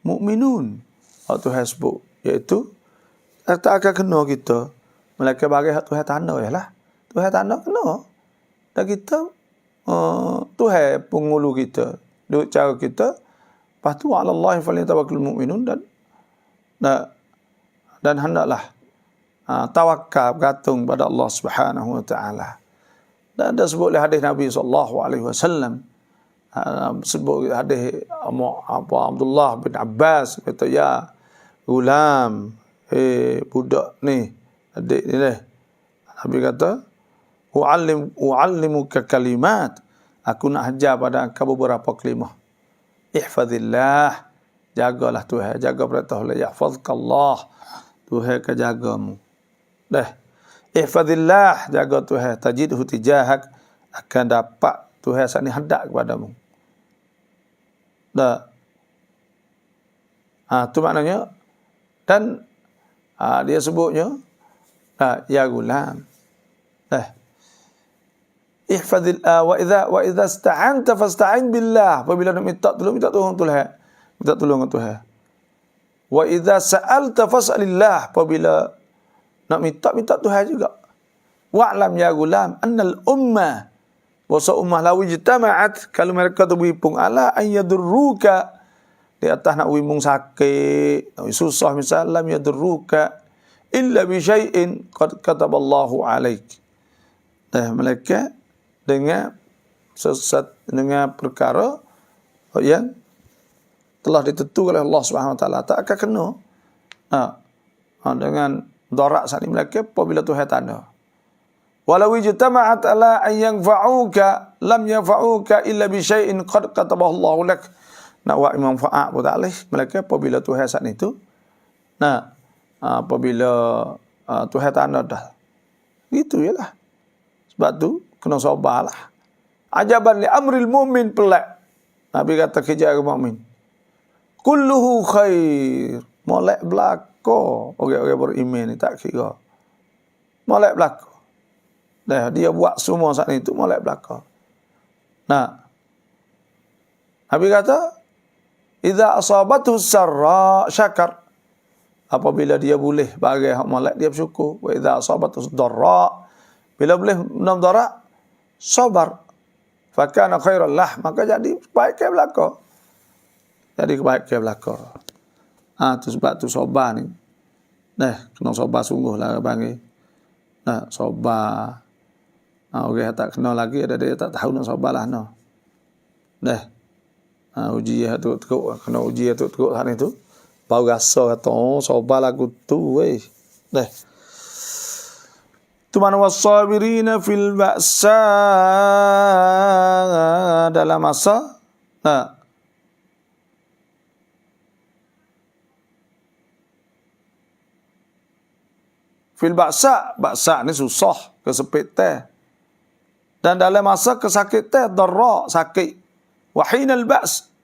mu'minun. Tuhan sebut, iaitu tak akan kena kita melainkan bagi Tuhan tanda lah. Tuhan tanda kena. Dan kita Tuhan pengulu kita, duk cara kita. Lepas tu 'alallahi falyatawakkalul mu'minun, dan hendaklah tawakal, bergantung pada Allah Subhanahu wa taala. Dan ada sebut oleh hadis Nabi sallallahu alaihi wasallam, sebut hadis Abdullah bin Abbas, kata ya gulam, budak ni, adik ni Nabi kata u'allimuka kalimat, aku nak ajar pada engkau beberapa kalimah. Ihfazillah, jagalah Tuhan, jaga perintah Allah. Yahfazkallah, Tuhan akan jagamu. Ihfazillah, jaga Tuhan, tajidhu tijahak, akan dapat Tuhan saat ni hendak kepadamu. Tu maknanya. Dan dia sebutnya ya gulam, ihfazil wa idza ista'anta fasta'in billah, apabila nak minta tolong Tuhan, minta tolong Tuhan. Wa idza sa'alta fas'alillah, apabila nak minta Tuhan juga. Wa'lam ya gulam annal ummah, wa ummah law ijtama'at, kalau mereka tu berhimpun ala an yadurruka, di atas nak wimbung sakit, nak susah misal, lam yadurruka illa bi syai'in qad kataballahu alaik. Malaikat dengan perkara yang telah ditentukan oleh Allah Subhanahu wa taala, tak akan kena dengan darat saat ini malaikat apabila Tuhan tanda. Walau ijtama'at ala an yanfa'uka lam yanfa'uka illa bi syai'in qad katabahu Allah lak. nak buat manfaat pun tak boleh. Melainkan apabila Tuhan saat itu, nah, apabila Tuhan tanda dah. Gitu je lah. Sebab tu, kena sabarlah. Ajaban li amril mu'min pelak. Nabi kata kerja mukmin. Kulluhu khair. Molek belaka. Orang-orang beriman ni tak kira. Molek belaka. Dah, dia buat semua saat itu molek belaka. Nah, Nabi kata, idza asabathu sarra syakar. Apabila dia boleh bagi hak molek, dia bersyukur. Wa idza asabathu darra. Bila boleh mudarat, sabar. Fakana khairal lah, maka jadi kebaikan belaka. Jadi kebaikan belaka. Tu sebab tu sabar ni. Kena sabar sungguh lah bang. Sabar. Orang tak kenal lagi, ada dia tak tahu nak sabar lah. Uji tu teruk, kena uji tu teruk hari tu. Baru rasa kata, sabar lagu tu weh. Tu mana wasabirina fil ba'sa, dalam masa fil ba'sa ni susah, kesepitan. Dan dalam masa kesakitan, darra, sakit. Wahinal ba's,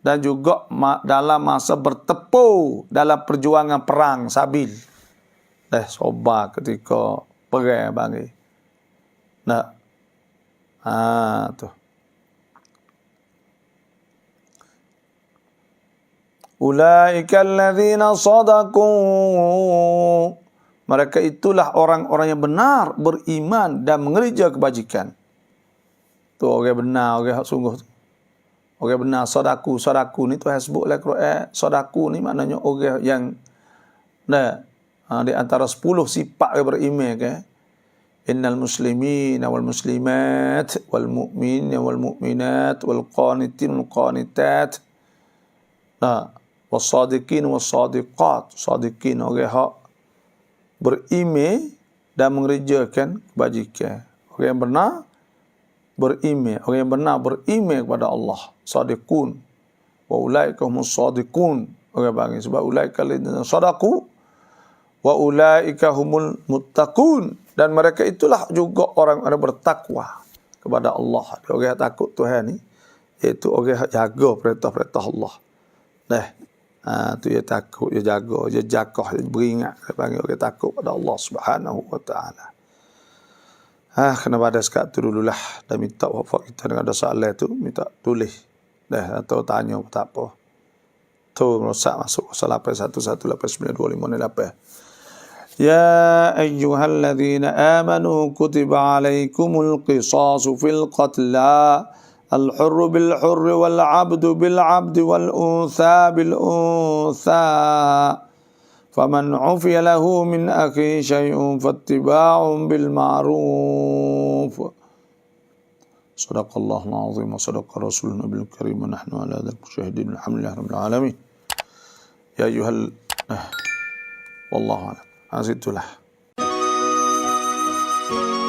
dan juga dalam masa bertepuk dalam perjuangan perang sabil. Sabar ketika perang bagi. Tu. Ulaika alladzina sadaqu. Mereka itulah orang-orang yang benar, beriman dan mengerja kebajikan. Tu orang benar, orang sungguh tu. Orang benar, sadaku ni tu sebut dalam Quran. Sadaku ni maknanya orang yang di antara 10 sifat orang beriman ke. Innal muslimina wal muslimat wal mu'minina wal mu'minat wal qanitin wal qanitat. Was sadiqin was sadiqat. Sadiqin orang hak beriman dan mengerjakan kebajikan. Orang yang benar beriman, orang yang benar beriman kepada Allah. Sadiqun. Wa ulaika humus sadiqun. Orang bagi sebab ulaika alladzina sadaqu wa ulaika humul muttaqun, dan mereka itulah juga orang-orang bertakwa kepada Allah. Orang yang takut Tuhan ni, iaitu orang yang jaga perintah-perintah Allah. Tu dia takut, dia jaga, dia jakah, dia beringat. Dia panggil orang takut pada Allah Subhanahu wa taala. Kena pada sekat tu dululah. Dan minta wafak kita dengan ada soalan tu, minta tulis. Atau tanya tak apa. Tu merosak masuk 0811892508. Ya ayyuhalladzina amanu kutiba alaikumal qisasu fil qatla. Al-hurru bil-hurri wal-'abdu bil-'abdi wal-untha bil-untha. Faman 'ufiya lahu min akhi syai'un fattiba'un bil-ma'ruf. Sadaqallahul 'azim wa sadaqa rasulun nabiyul karim wa nahnu 'ala dzalika syahidin. Alhamdulillahi rabbil alamin. Ya ayyuhal wallahu a'lam. Itulah.